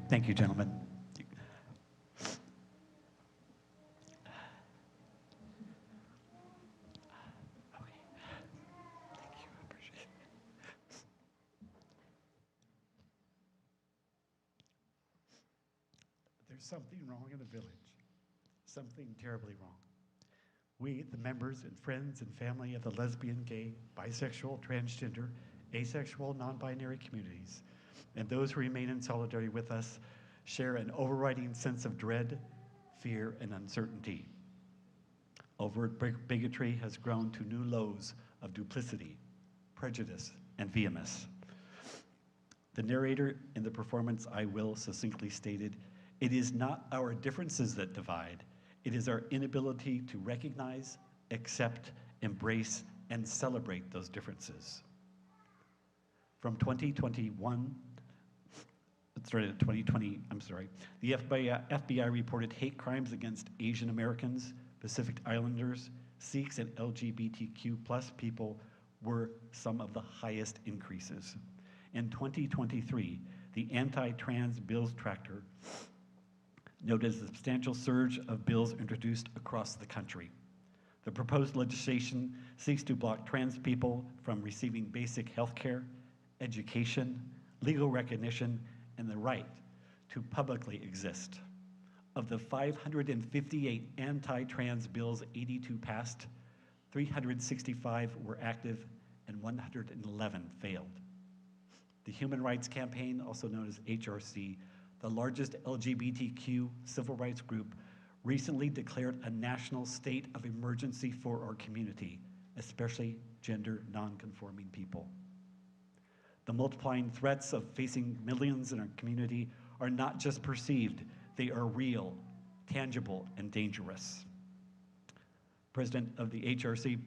Thank you, gentlemen. There's something wrong in the village, something terribly wrong. We, the members and friends and family of the lesbian, gay, bisexual, transgender, asexual, non-binary communities, and those who remain in solidarity with us, share an overriding sense of dread, fear, and uncertainty. Overt bigotry has grown to new lows of duplicity, prejudice, and vehemence. The narrator in the performance, I Will, succinctly stated, "It is not our differences that divide, it is our inability to recognize, accept, embrace, and celebrate those differences." From 2021, the FBI reported hate crimes against Asian Americans, Pacific Islanders, Sikhs, and LGBTQ+ people were some of the highest increases. In 2023, the Anti-Trans Bills Tracker noted a substantial surge of bills introduced across the country. The proposed legislation seeks to block trans people from receiving basic health care, education, legal recognition, and the right to publicly exist. Of the 558 anti-trans bills 82 passed, 365 were active and 111 failed. The Human Rights Campaign, also known as HRC, the largest LGBTQ civil rights group, recently declared a national state of emergency for our community, especially gender non-conforming people. The multiplying threats of facing millions in our community are not just perceived, they are real, tangible, and dangerous. President of the HRC,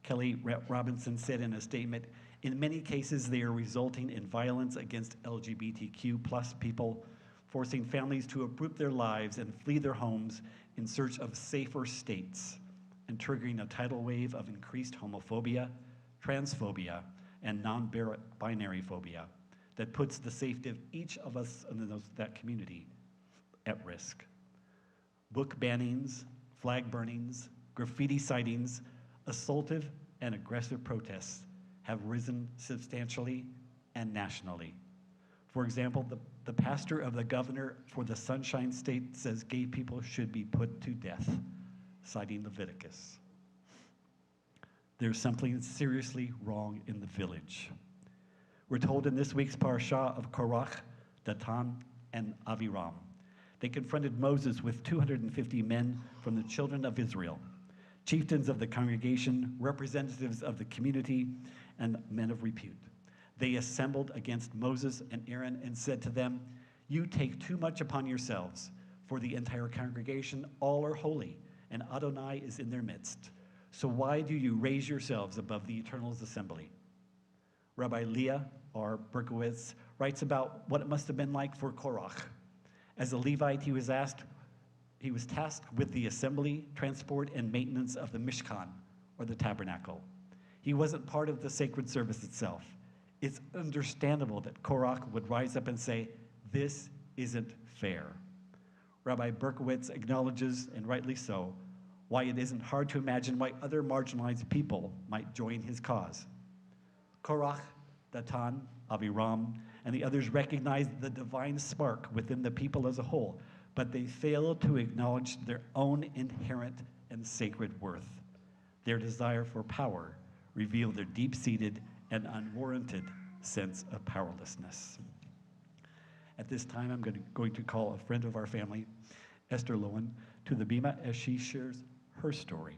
Kelly Robinson, said in a statement, "In many cases, they are resulting in violence against LGBTQ+ people, forcing families to uproot their lives and flee their homes in search of safer states, and triggering a tidal wave of increased homophobia, transphobia, and non-binary phobia that puts the safety of each of us in that community at risk. Book bannings, flag burnings, graffiti sightings, assaultive and aggressive protests have risen substantially and nationally. For example, the pastor of the governor for the Sunshine State says gay people should be put to death, citing Leviticus. There's something seriously wrong in the village. We're told in this week's parashah of Korach, Datan, and Aviram. They confronted Moses with 250 men from the children of Israel, chieftains of the congregation, representatives of the community, and men of repute. They assembled against Moses and Aaron and said to them, "You take too much upon yourselves, for the entire congregation, all are holy, and Adonai is in their midst. So why do you raise yourselves above the Eternal's assembly?" Rabbi Leah, or Berkowitz, writes about what it must have been like for Korach. As a Levite, he was tasked with the assembly, transport, and maintenance of the Mishkan, or the tabernacle. He wasn't part of the sacred service itself. It's understandable that Korach would rise up and say, "This isn't fair." Rabbi Berkowitz acknowledges, and rightly so, why it isn't hard to imagine why other marginalized people might join his cause. Korach, Datan, Aviram, and the others recognized the divine spark within the people as a whole, but they failed to acknowledge their own inherent and sacred worth. Their desire for power revealed their deep-seated and unwarranted sense of powerlessness. At this time, I'm going to call a friend of our family, Esther Lowen, to the bima as she shares her story.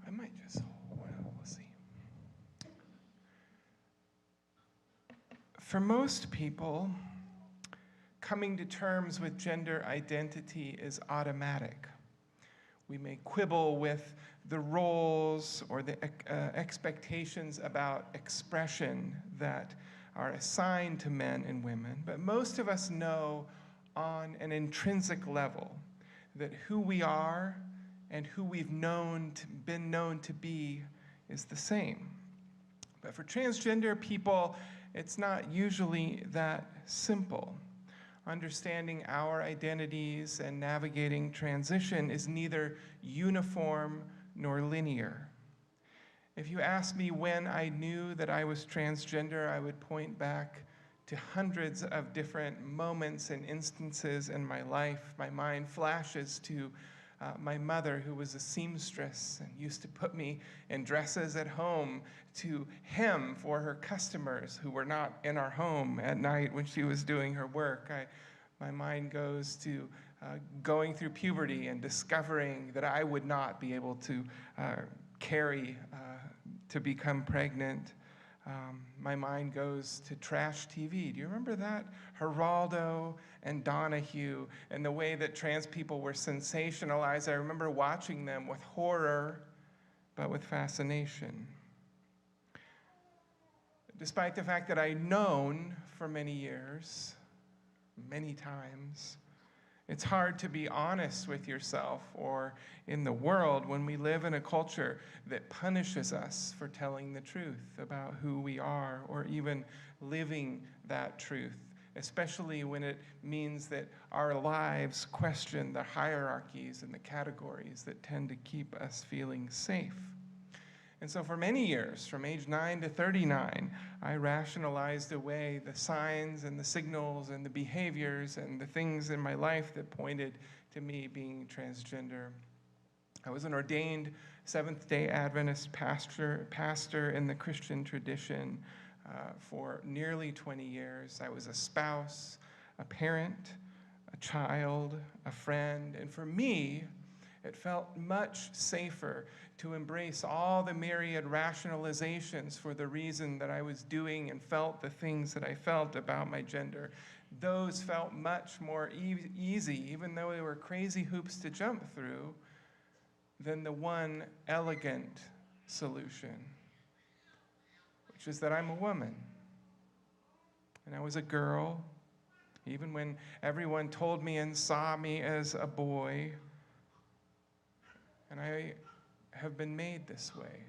I might just, well, we'll see. For most people, coming to terms with gender identity is automatic. We may quibble with the roles or the expectations about expression that are assigned to men and women, but most of us know on an intrinsic level that who we are and who we've been known to be is the same. But for transgender people, it's not usually that simple. Understanding our identities and navigating transition is neither uniform nor linear. If you ask me when I knew that I was transgender, I would point back to hundreds of different moments and instances in my life. My mind flashes to my mother, who was a seamstress and used to put me in dresses at home to hem for her customers who were not in our home at night when she was doing her work. My mind goes to going through puberty and discovering that I would not be able to carry to become pregnant. My mind goes to trash TV. Do you remember that? Geraldo and Donahue, and the way that trans people were sensationalized. I remember watching them with horror, but with fascination. Despite the fact that I'd known for many years, many times, it's hard to be honest with yourself or in the world when we live in a culture that punishes us for telling the truth about who we are or even living that truth, especially when it means that our lives question the hierarchies and the categories that tend to keep us feeling safe. And so for many years, from age 9 to 39, I rationalized away the signs and the signals and the behaviors and the things in my life that pointed to me being transgender. I was an ordained Seventh-day Adventist pastor in the Christian tradition for nearly 20 years. I was a spouse, a parent, a child, a friend, and for me, it felt much safer to embrace all the myriad rationalizations for the reason that I was doing and felt the things that I felt about my gender. Those felt much more easy, even though they were crazy hoops to jump through, than the one elegant solution, which is that I'm a woman. And I was a girl, even when everyone told me and saw me as a boy. And I have been made this way,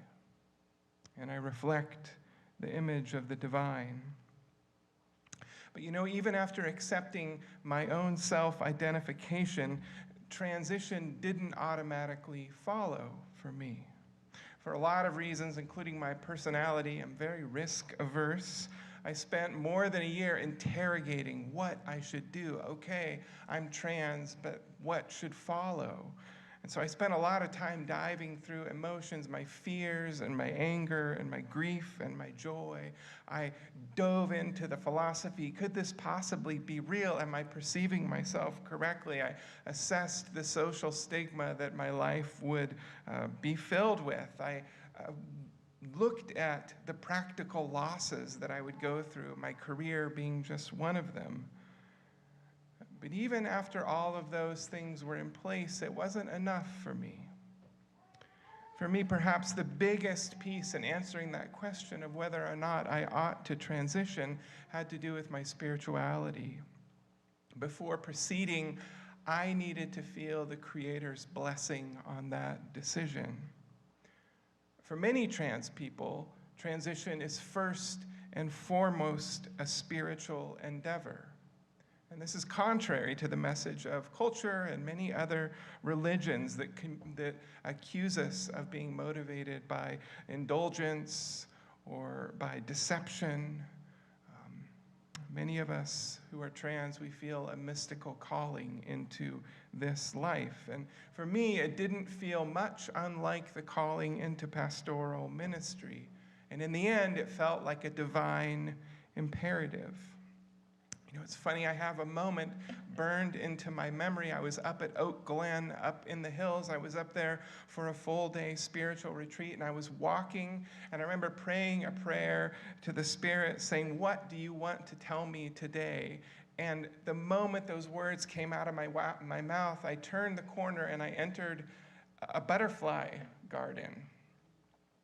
and I reflect the image of the divine. But you know, even after accepting my own self-identification, transition didn't automatically follow for me. For a lot of reasons, including my personality, I'm very risk-averse. I spent more than a year interrogating what I should do. Okay, I'm trans, but what should follow? And so I spent a lot of time diving through emotions, my fears and my anger and my grief and my joy. I dove into the philosophy. Could this possibly be real? Am I perceiving myself correctly? I assessed the social stigma that my life would be filled with. I looked at the practical losses that I would go through, my career being just one of them. But even after all of those things were in place, it wasn't enough for me. For me, perhaps the biggest piece in answering that question of whether or not I ought to transition had to do with my spirituality. Before proceeding, I needed to feel the Creator's blessing on that decision. For many trans people, transition is first and foremost a spiritual endeavor. And this is contrary to the message of culture and many other religions that accuse us of being motivated by indulgence or by deception. Many of us who are trans, we feel a mystical calling into this life. And for me, it didn't feel much unlike the calling into pastoral ministry. And in the end, it felt like a divine imperative. You know, it's funny, I have a moment burned into my memory. I was up at Oak Glen, up in the hills. I was up there for a full-day spiritual retreat, and I was walking, and I remember praying a prayer to the Spirit, saying, "What do you want to tell me today?" And the moment those words came out of my mouth, I turned the corner, and I entered a butterfly garden,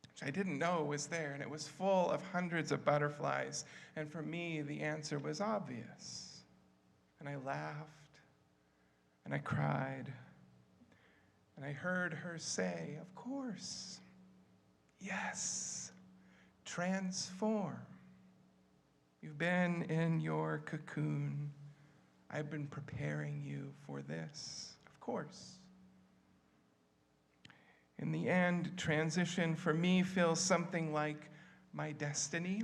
which I didn't know was there, and it was full of hundreds of butterflies. And for me, the answer was obvious. And I laughed, and I cried, and I heard her say, "Of course, yes, transform. You've been in your cocoon. I've been preparing you for this, of course." In the end, transition for me feels something like my destiny,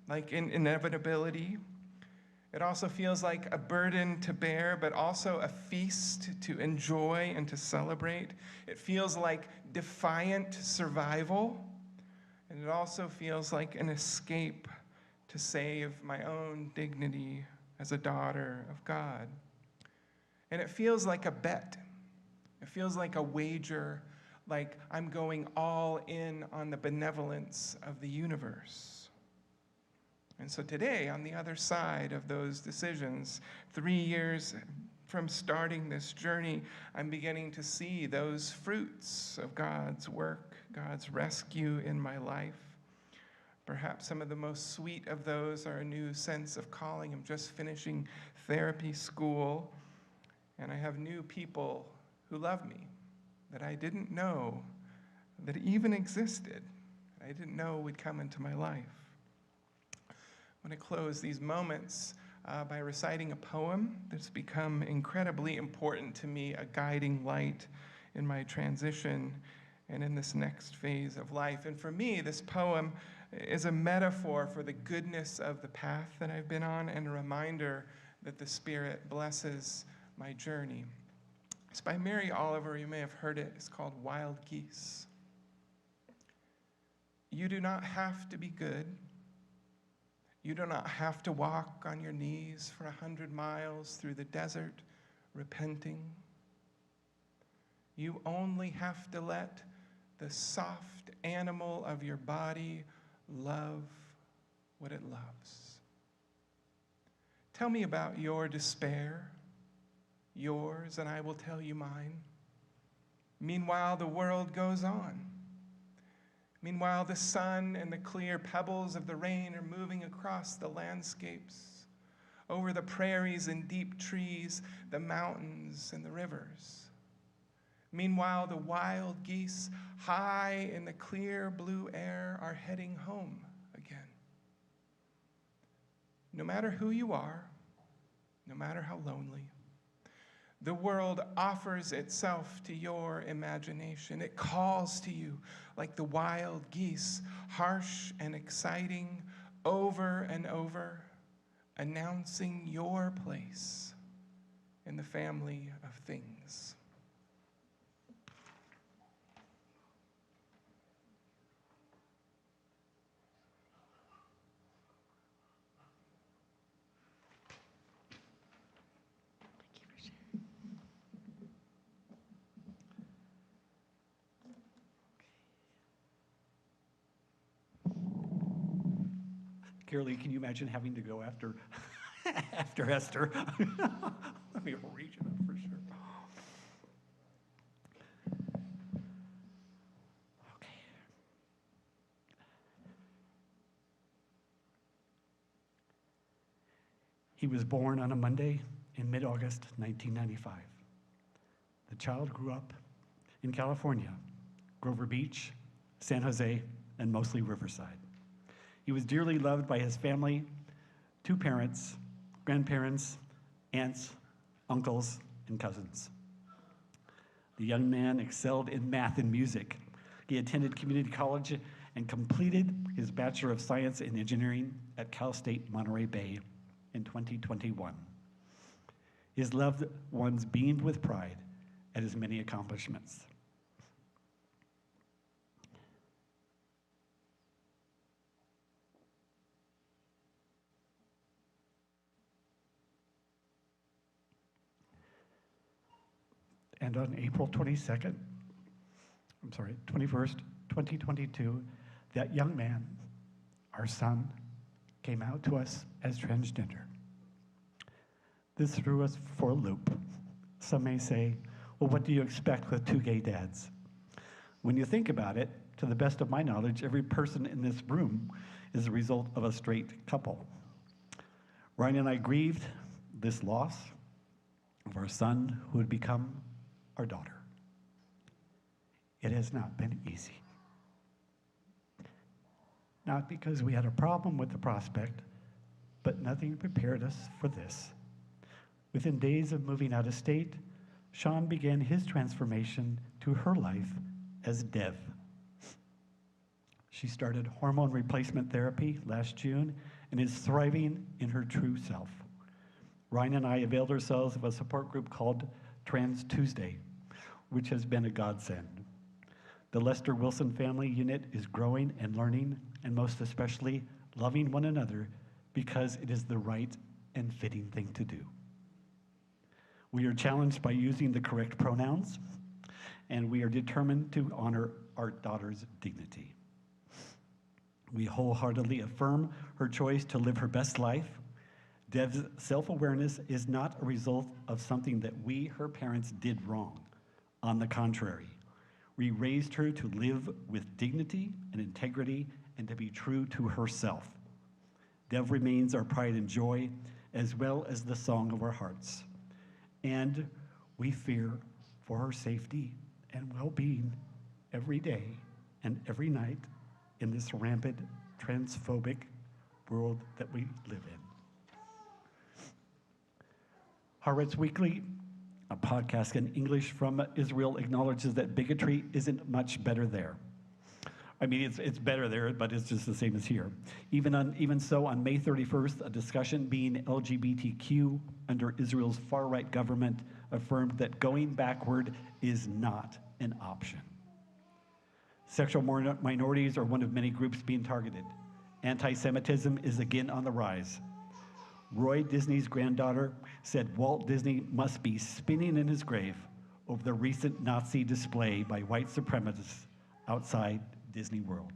like an inevitability. It also feels like a burden to bear, but also a feast to enjoy and to celebrate. It feels like defiant survival, and it also feels like an escape to save my own dignity as a daughter of God. And it feels like a bet. It feels like a wager, like I'm going all in on the benevolence of the universe. And so today, on the other side of those decisions, 3 years from starting this journey, I'm beginning to see those fruits of God's work, God's rescue in my life. Perhaps some of the most sweet of those are a new sense of calling. I'm just finishing therapy school, and I have new people who love me that I didn't know that even existed. I didn't know would come into my life. I want to close these moments by reciting a poem that's become incredibly important to me, a guiding light in my transition and in this next phase of life. And for me, this poem is a metaphor for the goodness of the path that I've been on and a reminder that the Spirit blesses my journey. It's by Mary Oliver. You may have heard it. It's called Wild Geese. You do not have to be good. You do not have to walk on your knees for 100 miles through the desert, repenting. You only have to let the soft animal of your body love what it loves. Tell me about your despair, yours, and I will tell you mine. Meanwhile, the world goes on. Meanwhile, the sun and the clear pebbles of the rain are moving across the landscapes, over the prairies and deep trees, the mountains and the rivers. Meanwhile, the wild geese, high in the clear blue air, are heading home again. No matter who you are, no matter how lonely, the world offers itself to your imagination. It calls to you like the wild geese, harsh and exciting, over and over, announcing your place in the family of things. Carolee, can you imagine having to go after after Esther? Let me reach it up for sure. Okay. He was born on a Monday in mid-August 1995. The child grew up in California, Grover Beach, San Jose, and mostly Riverside. He was dearly loved by his family, 2 parents, grandparents, aunts, uncles, and cousins. The young man excelled in math and music. He attended community college and completed his Bachelor of Science in Engineering at Cal State Monterey Bay in 2021. His loved ones beamed with pride at his many accomplishments. And on April 21st, 2022, that young man, our son, came out to us as transgender. This threw us for a loop. Some may say, well, what do you expect with 2 gay dads? When you think about it, to the best of my knowledge, every person in this room is a result of a straight couple. Ryan and I grieved this loss of our son who had become our daughter. It has not been easy. Not because we had a problem with the prospect, but nothing prepared us for this. Within days of moving out of state, Sean began his transformation to her life as Dev. She started hormone replacement therapy last June and is thriving in her true self. Ryan and I availed ourselves of a support group called Trans Tuesday, which has been a godsend. The Lester Wilson family unit is growing and learning, and most especially loving one another because it is the right and fitting thing to do. We are challenged by using the correct pronouns, and we are determined to honor our daughter's dignity. We wholeheartedly affirm her choice to live her best life. Dev's self-awareness is not a result of something that we, her parents, did wrong. On the contrary, we raised her to live with dignity and integrity and to be true to herself. Dev remains our pride and joy, as well as the song of our hearts. And we fear for her safety and well-being every day and every night in this rampant, transphobic world that we live in. Haaretz Weekly, a podcast in English from Israel, acknowledges that bigotry isn't much better there. I mean, it's better there, but it's just the same as here. Even so, on May 31st, a discussion being LGBTQ under Israel's far-right government affirmed that going backward is not an option. Sexual minorities are one of many groups being targeted. Anti-Semitism is again on the rise. Roy Disney's granddaughter said Walt Disney must be spinning in his grave over the recent Nazi display by white supremacists outside Disney World.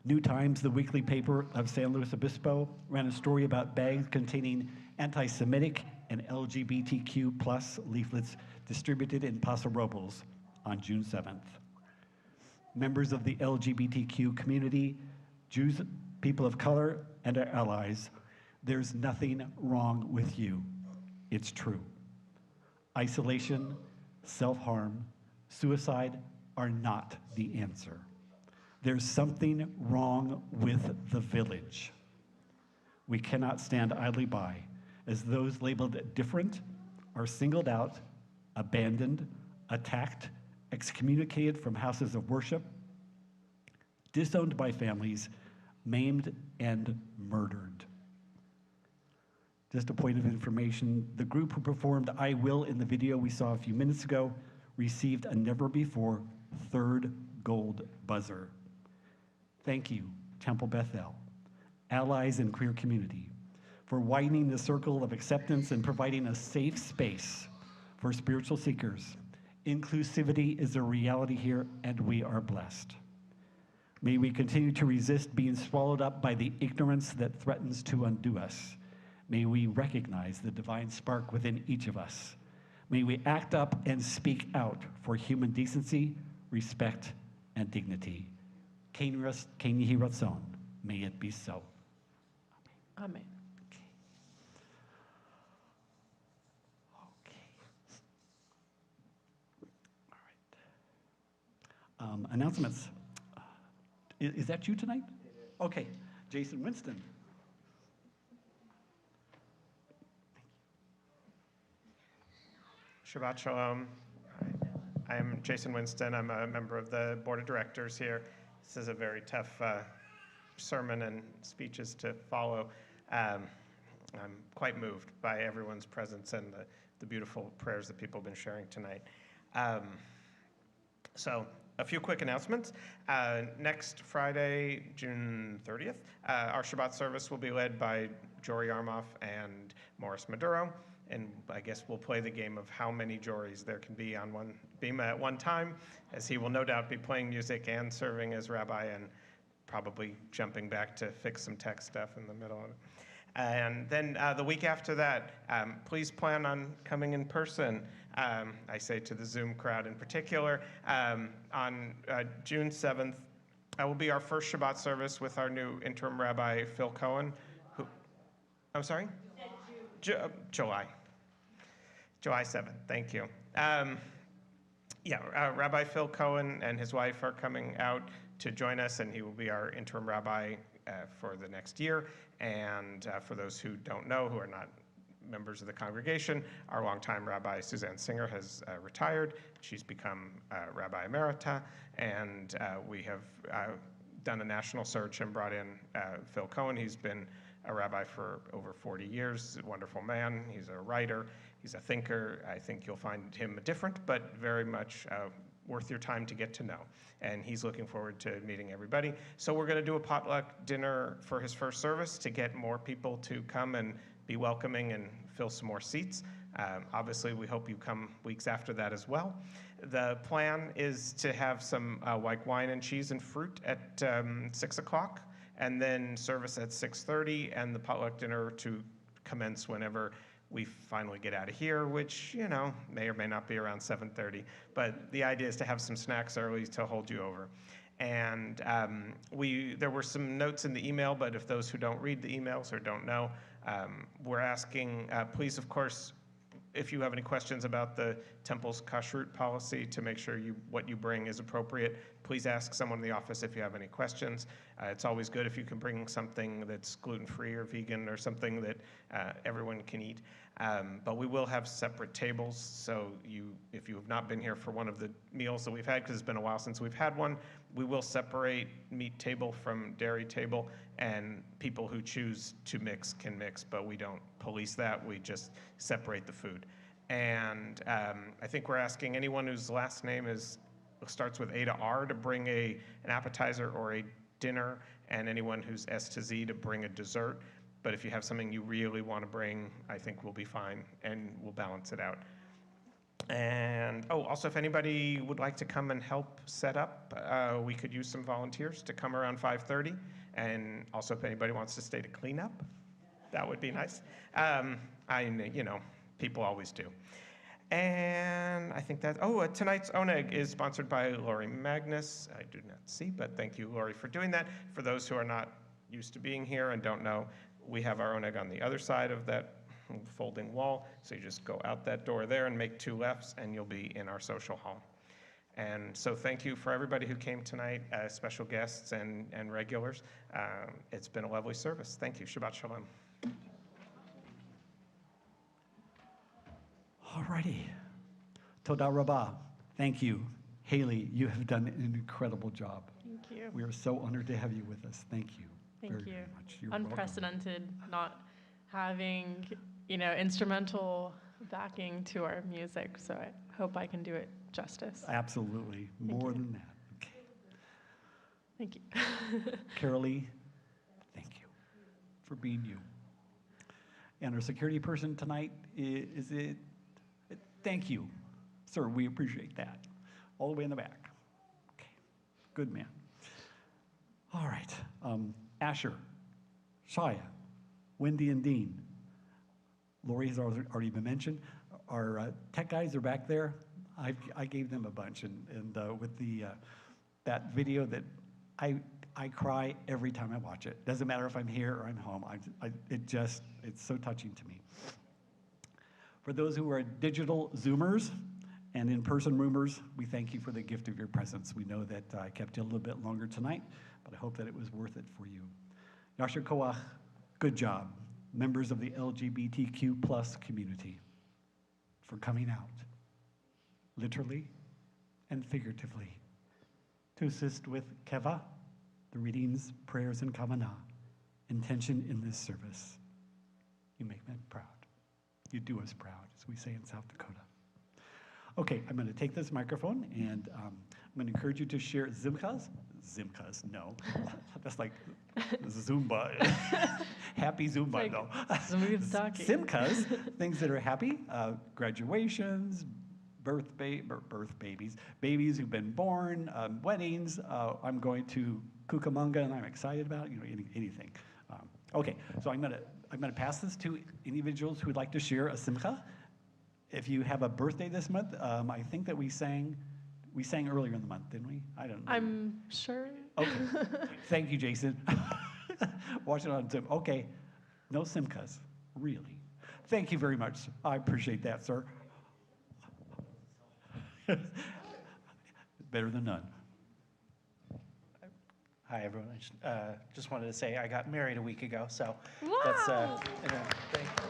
New Times, the weekly paper of San Luis Obispo, ran a story about bags containing anti-Semitic and LGBTQ plus leaflets distributed in Paso Robles on June 7th. Members of the LGBTQ community, Jews, people of color, and our allies, there's nothing wrong with you. It's true. Isolation, self-harm, suicide are not the answer. There's something wrong with the village. We cannot stand idly by as those labeled different are singled out, abandoned, attacked, excommunicated from houses of worship, disowned by families, maimed, and murdered. Just a point of information, the group who performed I Will in the video we saw a few minutes ago received a never-before third gold buzzer. Thank you, Temple Bethel, allies and queer community, for widening the circle of acceptance and providing a safe space for spiritual seekers. Inclusivity is a reality here, and we are blessed. May we continue to resist being swallowed up by the ignorance that threatens to undo us. May we recognize the divine spark within each of us. May we act up and speak out for human decency, respect, and dignity. Ken Yehi Ratzon, may it be so. Amen. Announcements. Is that you tonight? Okay, Jason Winston. Shabbat Shalom. I'm Jason Winston. I'm a member of the board of directors here. This is a very tough sermon and speeches to follow. I'm quite moved by everyone's presence and the beautiful prayers that people have been sharing tonight. So a few quick announcements. Next Friday, June 30th, our Shabbat service will be led by Jory Armoff and Morris Maduro. And I guess we'll play the game of how many Jories there can be on one bema at one time, as he will no doubt be playing music and serving as rabbi and probably jumping back to fix some tech stuff in the middle of it. And then the week after that, please plan on coming in person. I say to the Zoom crowd in particular. On June 7th, will be our first Shabbat service with our new interim rabbi, Phil Cohen. I'm sorry? July 7th, thank you. Rabbi Phil Cohen and his wife are coming out to join us, and he will be our interim rabbi for the next year. And for those who don't know, who are not members of the congregation, our longtime rabbi, Suzanne Singer, has retired. She's become Rabbi Emerita, and we have done a national search and brought in Phil Cohen. He's been a rabbi for over 40 years. He's a wonderful man. He's a writer. He's a thinker. I think you'll find him different, but very much worth your time to get to know. And he's looking forward to meeting everybody. So we're going to do a potluck dinner for his first service to get more people to come and be welcoming and fill some more seats. Obviously, we hope you come weeks after that as well. The plan is to have some white wine and cheese and fruit at 6 o'clock, and then service at 6:30, and the potluck dinner to commence whenever we finally get out of here, which, you know, may or may not be around 7:30. But the idea is to have some snacks early to hold you over. And there were some notes in the email, but if those who don't read the emails or don't know, we're asking, please, of course, if you have any questions about the temple's kashrut policy to make sure what you bring is appropriate, please ask someone in the office if you have any questions. It's always good if you can bring something that's gluten-free or vegan or something that everyone can eat. But we will have separate tables, so if you have not been here for one of the meals that we've had, because it's been a while since we've had one, we will separate meat table from dairy table, and people who choose to mix can mix, but we don't police that. We just separate the food. And I think we're asking anyone whose last name starts with A to R to bring an appetizer or a dinner, and anyone who's S to Z to bring a dessert. But if you have something you really want to bring, I think we'll be fine, and we'll balance it out. And, also, if anybody would like to come and help set up, we could use some volunteers to come around 5:30. And also, if anybody wants to stay to clean up, that would be nice. People always do. And I think that, tonight's oneg is sponsored by Lori Magnus. I do not see, but thank you, Lori, for doing that. For those who are not used to being here and don't know, we have our oneg on the other side of that folding wall. So you just go out that door there and make 2 lefts, and you'll be in our social hall. And so thank you for everybody who came tonight, special guests and regulars. It's been a lovely service. Thank you. Shabbat Shalom. All righty. Toda Rabbah. Thank you. Haley, you have done an incredible job. Thank you. We are so honored to have you with us. Thank you. Thank you. Very much. You're Unprecedented, not having, instrumental backing to our music. So I hope I can do it justice. Absolutely. More than that. Okay. Thank you. Carolee, thank you for being you. And our security person tonight, thank you. Sir, we appreciate that. All the way in the back. Okay. Good man. All right. Asher, Shia, Wendy, and Dean. Lori has already been mentioned. Our tech guys are back there. I gave them a bunch, and with that video that I cry every time I watch it. Doesn't matter if I'm here or I'm home. It's so touching to me. For those who are digital Zoomers and in-person roomers, we thank you for the gift of your presence. We know that I kept you a little bit longer tonight, but I hope that it was worth it for you. Yasher Koach, good job. Members of the LGBTQ plus community, for coming out, literally and figuratively, to assist with Keva, the readings, prayers, and kavanah, intention in this service. You make me proud. You do us proud, as we say in South Dakota. Okay, I'm going to take this microphone, and I'm going to encourage you to share Zimchas. Zimchas, no. That's like Zumba. Happy Zumba, like no. smooth talking. Simchas, things that are happy, graduations, birth babies, babies who've been born, weddings. I'm going to Cucamonga, and I'm excited about anything. Okay, so I'm gonna pass this to individuals who would like to share a simcha. If you have a birthday this month, I think that we sang earlier in the month, didn't we? I don't know. I'm sure. Okay. Thank you, Jason. Watch it on Zoom. Okay. No simchas, really. Thank you very much. I appreciate that, sir. Better than none. Hi, everyone. I just wanted to say I got married a week ago, so wow. That's Thank you.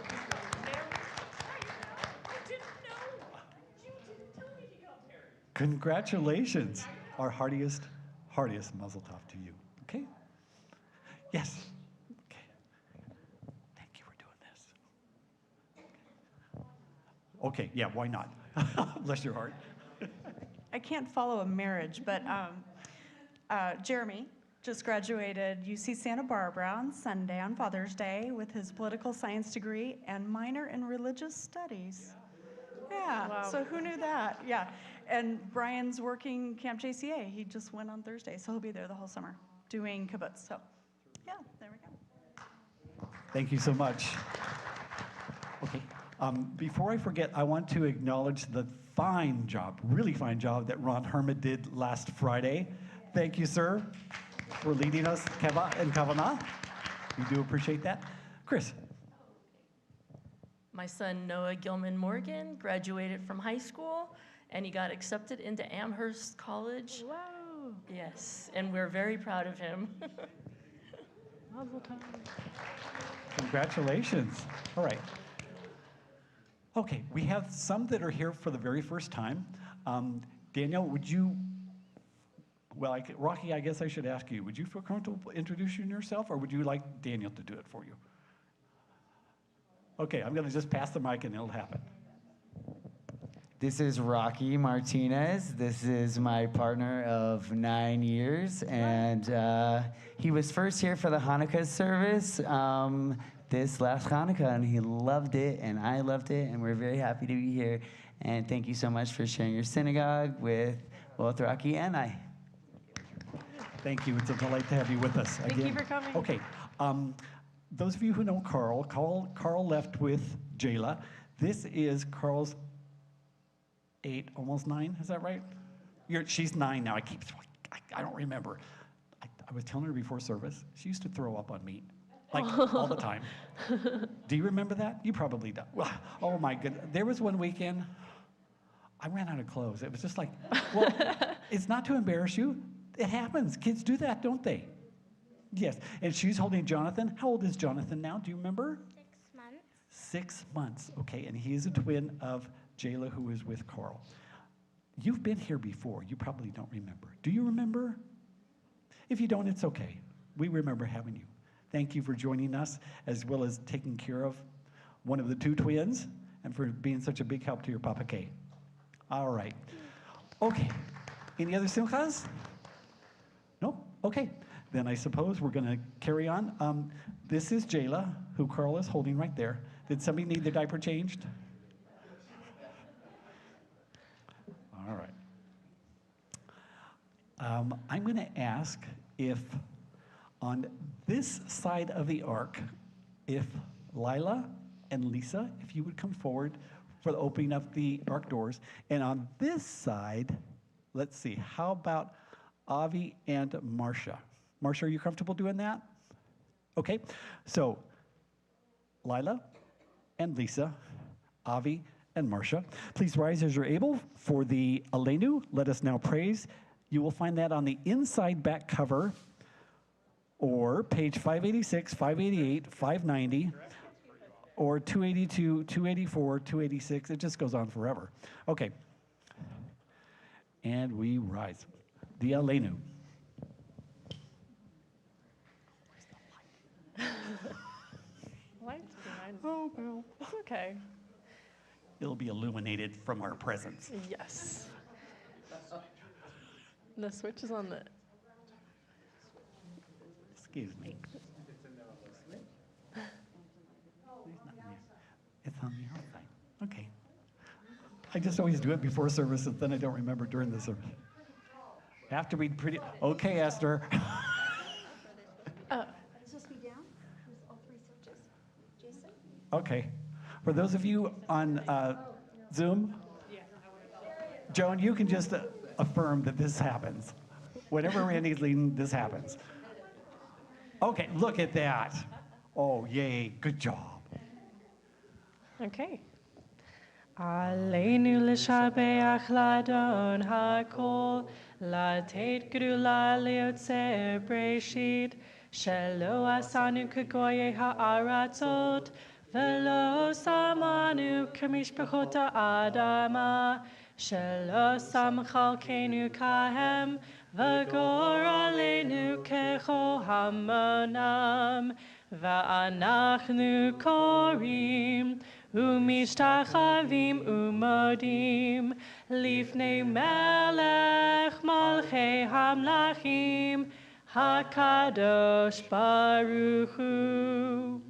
Congratulations. Our heartiest mazel tov to you. Okay? Yes. Okay. Okay, yeah, why not? Bless your heart. I can't follow a marriage, but Jeremy just graduated UC Santa Barbara on Sunday, on Father's Day, with his political science degree and minor in religious studies. Yeah, Wow. so who knew that? Yeah, and Brian's working Camp JCA. He just went on Thursday, so he'll be there the whole summer doing kibbutz. So, yeah, there we go. Thank you so much. Okay, before I forget, I want to acknowledge the fine job, really fine job that Ron Hermit did last Friday. Thank you, sir, for leading us, Keva and Kavanagh. We do appreciate that. Chris. My son Noah Gilman Morgan graduated from high school and he got accepted into Amherst College. Wow. Yes, and we're very proud of him. Mazel tov. Congratulations. All right. Okay, we have some that are here for the very first time. Danielle, would you, well, Rocky, I guess I should ask you, would you feel comfortable introducing yourself, or would you like Daniel to do it for you? Okay, I'm going to just pass the mic and it'll happen. This is Rocky Martinez. This is my partner of 9 years, and he was first here for the Hanukkah service this last Hanukkah, and he loved it, and I loved it, and we're very happy to be here. And thank you so much for sharing your synagogue with both Rocky and I. Thank you. It's a delight to have you with us again. Thank you for coming. Okay. Those of you who know Carl left with Jayla. This is Carl's 8, almost 9. Is that right? She's 9 now. I don't remember. I was telling her before service, she used to throw up on me, like all the time. Do you remember that? You probably don't. Well, oh my goodness. There was one weekend, I ran out of clothes. It was just like, well, it's not to embarrass you. It happens. Kids do that, don't they? Yes. And she's holding Jonathan. How old is Jonathan now? Do you remember? 6 months. 6 months. Okay. And he is a twin of Jayla, who is with Carl. You've been here before. You probably don't remember. Do you remember? If you don't, it's okay. We remember having you. Thank you for joining us, as well as taking care of one of the 2 twins, and for being such a big help to your Papa K. All right. Okay. Any other simchas? No? Okay. Then I suppose we're going to carry on. This is Jayla, who Carl is holding right there. Did somebody need their diaper changed? All right. I'm going to ask if on this side of the ark, if Lila and Lisa, if you would come forward for the opening up the ark doors. And on this side, let's see, how about Avi and Marcia? Marcia, are you comfortable doing that? Okay, so Lila and Lisa, Avi and Marcia, please rise as you're able for the Aleinu. Let us now praise. You will find that on the inside back cover, or page 586, 588, 590, or 282, 284, 286. It just goes on forever. Okay. And we rise. The Aleinu. Lights behind. Oh, no. It's okay. It'll be illuminated from our presence. Yes. The switch is on the. Excuse me. It's on the outside. Okay. I just always do it before service, and then I don't remember during the service. After we pretty. Okay, Esther. It's just be down. There's all 3 switches. Jason? Okay. For those of you on Zoom, Joan, you can just affirm that this happens. Whenever Randy's leading, this happens. Okay, look at that. Oh, yay, good job. Okay. Aleinu l'shabeach ladon hakol, latet grula leotzer breshit, shelo asanu kagoye ha'aratzot, velo samanu kamishpachot ha'adama, shelo samchalkenu kahem, v'gor aleinu kecho hamonam, va'anachnu korim, ומשתחווים ומודים לפני מלך מלכי המלכים, הקדוש ברוך הוא.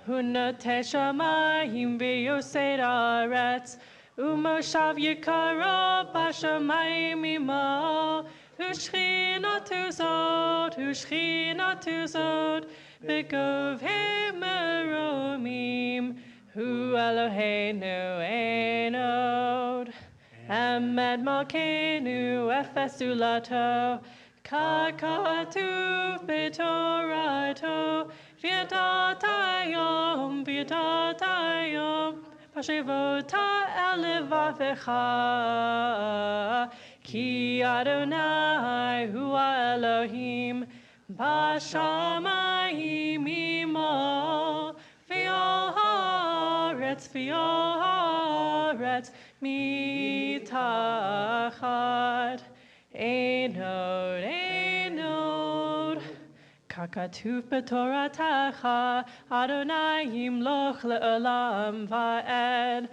הוא נוטה שמיים ויוסד הארץ, ומושב יקרו בשמיים עמו, ושכינתו זאת בגובהי מרומים, הוא אלוהינו אין עוד. עמד מלכנו אפס זולתו, ככתוב בתורתו, וידעת היום, בשבות אל לבבך, כי אדוני הוא האלוהים, בשמיים עמו, ועל הארץ מתחת. אין עוד, ככתוב בתורתך, אדוני ימלוך לעולם ועד.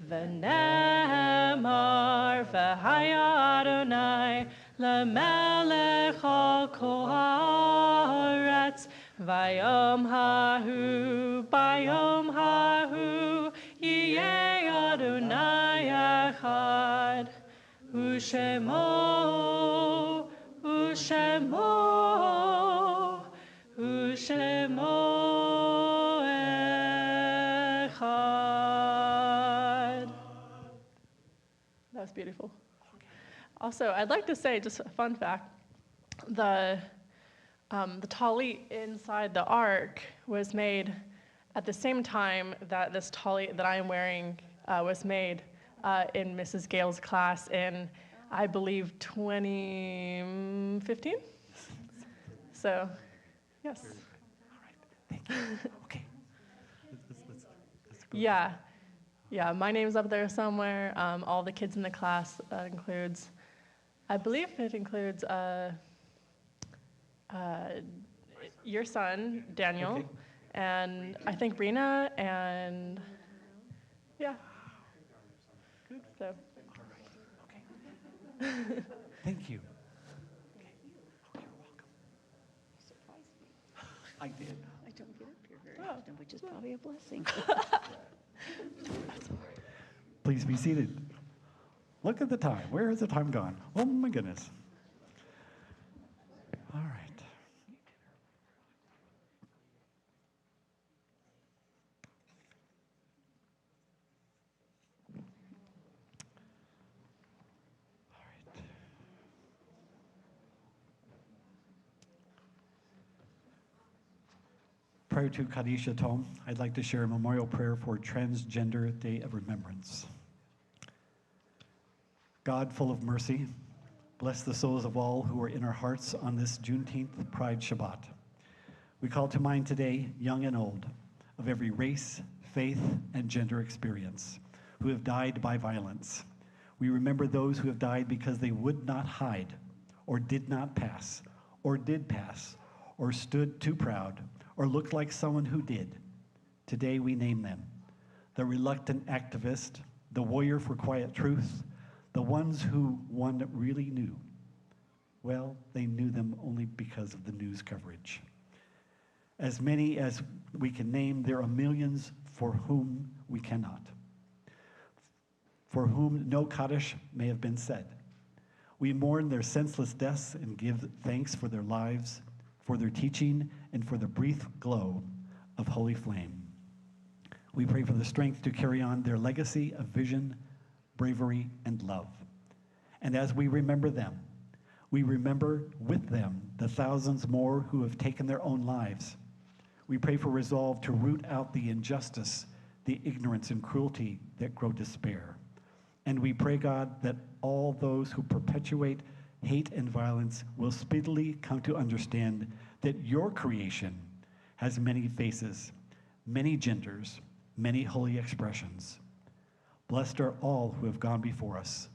ונאמר, והיה אדוני למלך על כל הארץ, ביום ההוא יהיה אדוני אחד, ושמו אחד. That was beautiful. Also, I'd like to say, just a fun fact, the tali inside the ark was made at the same time that this tali that I am wearing was made in Mrs. Gale's class in, I believe, 2015. So, yes. All right, thank you. Okay. Let's go. Yeah, my name's up there somewhere. All the kids in the class includes, I believe it includes your son, Daniel, Okay. and I think Rena, and yeah. Good. So. Okay. Thank you. Okay. Oh, you're welcome. I did. I don't get up here very often, which is probably a blessing. Please be seated. Look at the time. Where has the time gone? Oh my goodness. All right. Prior to Kaddish Yatom, I'd like to share a memorial prayer for Transgender Day of Remembrance. God, full of mercy, bless the souls of all who are in our hearts on this Juneteenth Pride Shabbat. We call to mind today, young and old, of every race, faith, and gender experience, who have died by violence. We remember those who have died because they would not hide, or did not pass, or did pass, or stood too proud, or looked like someone who did. Today we name them: the reluctant activist, the warrior for quiet truth, the ones who one really knew. Well, they knew them only because of the news coverage. As many as we can name, there are millions for whom we cannot, for whom no Kaddish may have been said. We mourn their senseless deaths and give thanks for their lives, for their teaching, and for the brief glow of holy flame. We pray for the strength to carry on their legacy of vision, bravery, and love. And as we remember them, we remember with them the thousands more who have taken their own lives. We pray for resolve to root out the injustice, the ignorance and cruelty that grow despair. And we pray, God, that all those who perpetuate hate and violence will speedily come to understand that your creation has many faces, many genders, many holy expressions. Blessed are all who have gone before us,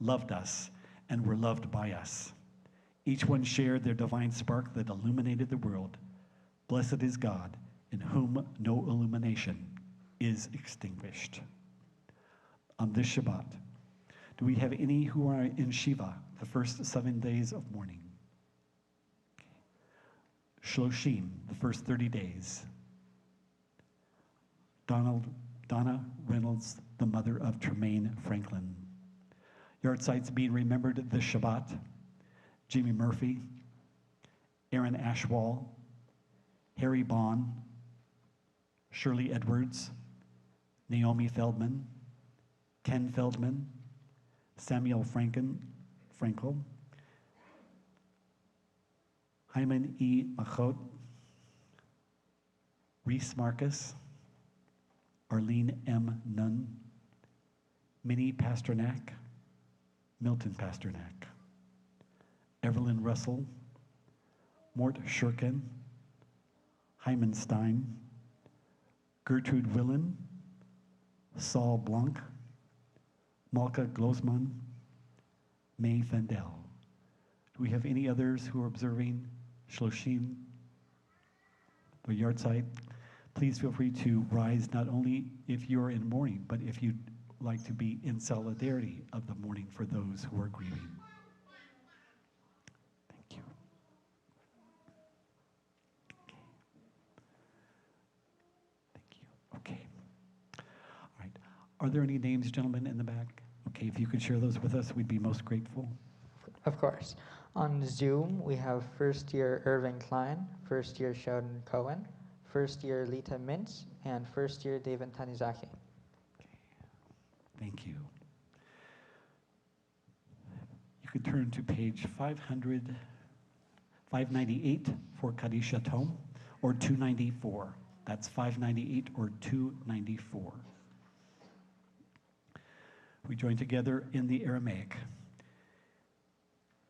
loved us, and were loved by us. Each one shared their divine spark that illuminated the world. Blessed is God, in whom no illumination is extinguished. On this Shabbat, do we have any who are in Shiva, the first 7 days of mourning? Shloshim, the first 30 days. Donna Reynolds, the mother of Tremaine Franklin. Yahrzeits being remembered this Shabbat. Jimmy Murphy, Aaron Ashwall, Harry Bond, Shirley Edwards, Naomi Feldman, Ken Feldman, Samuel Frankel, Hyman E. Machot, Reese Marcus, Arlene M. Nunn, Minnie Pasternak, Milton Pasternak, Evelyn Russell, Mort Shurkin, Hyman Stein, Gertrude Willen, Saul Blanc, Malka Glosman, May Fandel. Do we have any others who are observing Shloshim or Yahrtzeit? Please feel free to rise, not only if you're in mourning, but if you'd like to be in solidarity of the mourning for those who are grieving. Thank you. Okay. All right. Are there any names, gentlemen, in the back? Okay, if you could share those with us, we'd be most grateful. Of course. On Zoom, we have first year Irving Klein, first year Sheldon Cohen, first year Lita Mintz, and first year David Tanizaki. Thank you. You could turn to page 598 for Kadisha Tome, or 294. That's 598 or 294. We join together in the Aramaic.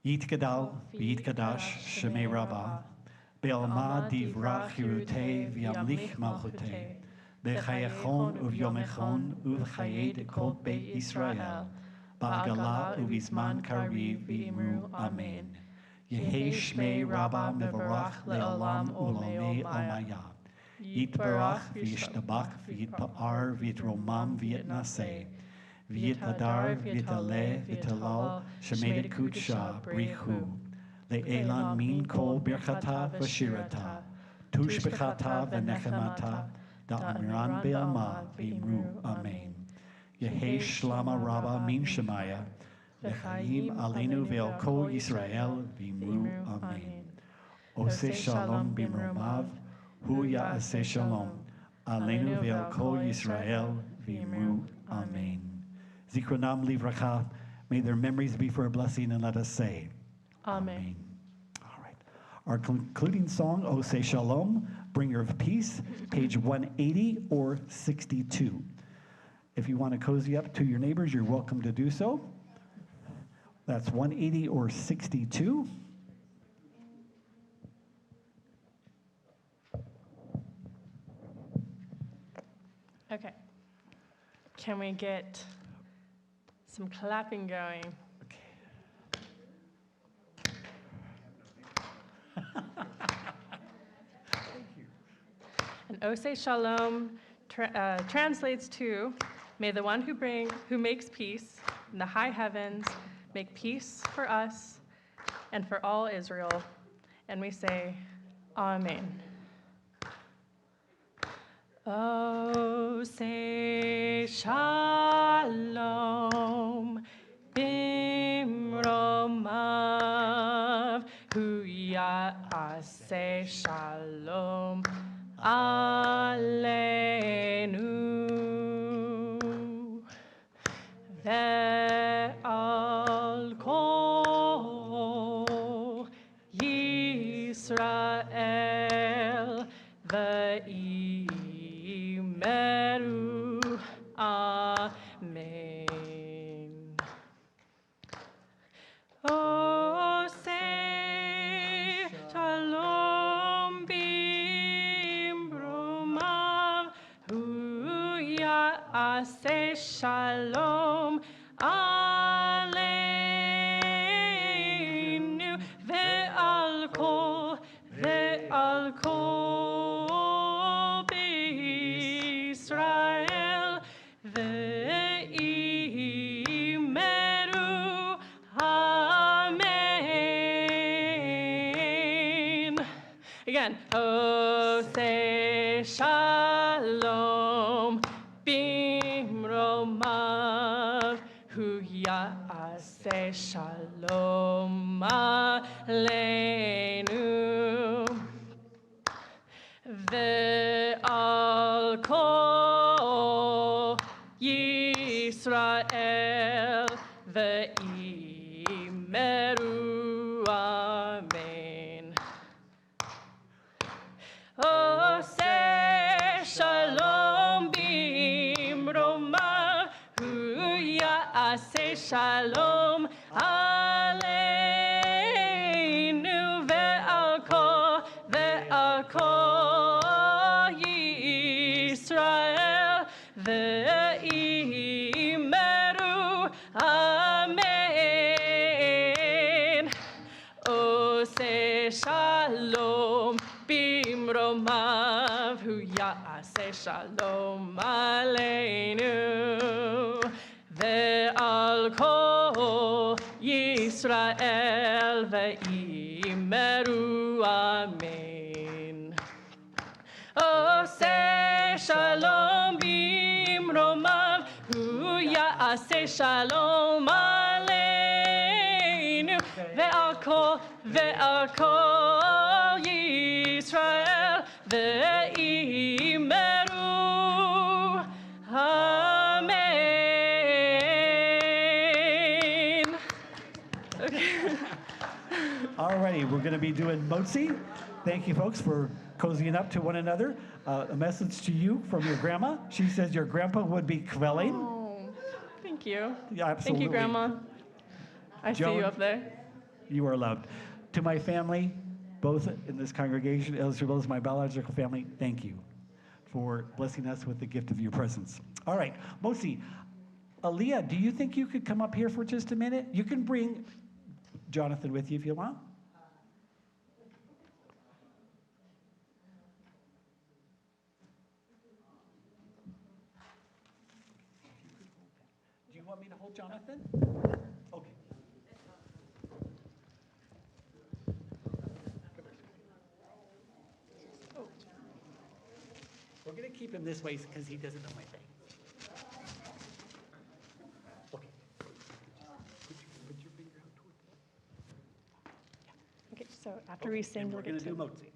Yitgadal v'yitkadash shemei Rabbah, be'alma divrach hirutei v'yamlich malchutei, b'chayachon uvyomechon uv'chayed kol beit Yisrael, ba'agala uvizman kariv v'imru amen. Yehei shmei Rabbah mevarach le'olam ulamei almaya. Yitbarach v'yishtabach v'yitpa'ar v'yitromam v'yitnaseh. V'yitadar v'yitaleh v'yitalal shemei kudsha brichu. Le'elan min kol birchata v'shirata. Tushbechata v'nechemata. Da'amiran be'alma v'imru amen. Yehei shlama rabba min shemaya. V'chaim aleinu ve'al kol Yisrael v'imru amen. Oseh shalom b'mromav. Hu ya'aseh shalom. Aleinu ve'al kol Yisrael v'imru amen. Zikronam livracha, may their memories be for a blessing, and let us say, Amen. All right. Our concluding song, O Say Shalom, Bringer of Peace, page 180 or 62. If you want to cozy up to your neighbors, you're welcome to do so. That's 180 or 62. Okay. Can we get some clapping going? And Oseh Shalom translates to, may the one who makes peace in the high heavens make peace for us and for all Israel. And we say, Amen. Oseh Shalom bimromav hu ya'aseh shalom aleinu ve'al kol Yisrael ve'imeru amen. Oseh shalom bimromav hu ya'aseh shalom aleinu ve'al kol B'Yisrael Ve'imeru Amen. Again. Ose Shalom Bimromav Hu Ya'aseh Shalom Aleinu Ve'al Kol Yisrael Ve'imeru Amen. Oseh Shalom Bimromav Hu Ya'aseh Shalom Aleinu Ve'al Kol Yisrael Ve'imeru Amen. Oseh Shalom Bimromav Hu Ya'aseh Shalom Aleinu Ve'al Kol Yisrael Ve'imeru Amen. Oseh Shalom Bimromav Hu Ya'aseh Shalom Aleinu Ve'al Kol Yisrael Ve'imeru Amen. Okay. All righty, we're going to be doing motzi. Thank you, folks, for cozying up to one another. A message to you from your grandma. She says your grandpa would be quelling. Oh, thank you. Yeah, absolutely. Thank you, Grandma. I see Joan, you up there. You are loved. To my family, both in this congregation as well as my biological family, thank you for blessing us with the gift of your presence. All right, Motzi, Aaliyah, do you think you could come up here for just a minute? You can bring Jonathan with you if you want. Do you want me to hold Jonathan? Okay. We're going to keep him this way because he doesn't know my thing. Okay. Put your finger out toward Okay, so after we sing, we're we'll going get to do to motzi.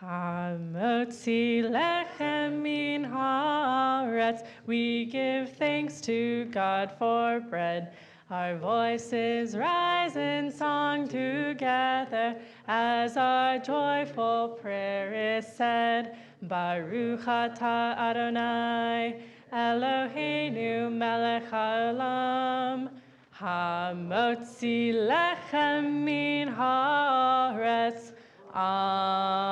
Hamotzi lechem min haaretz, we give thanks to God for bread. Our voices rise in song together as our joyful prayer is said. Baruch atah Adonai, Eloheinu melech haolam, hamotzi lechem min haaretz. Amen.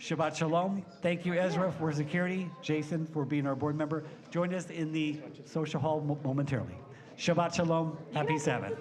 Shabbat Shalom. Thank you, Ezra, for security. Jason, for being our board member. Join us in the social hall momentarily. Shabbat Shalom. Happy Sabbath.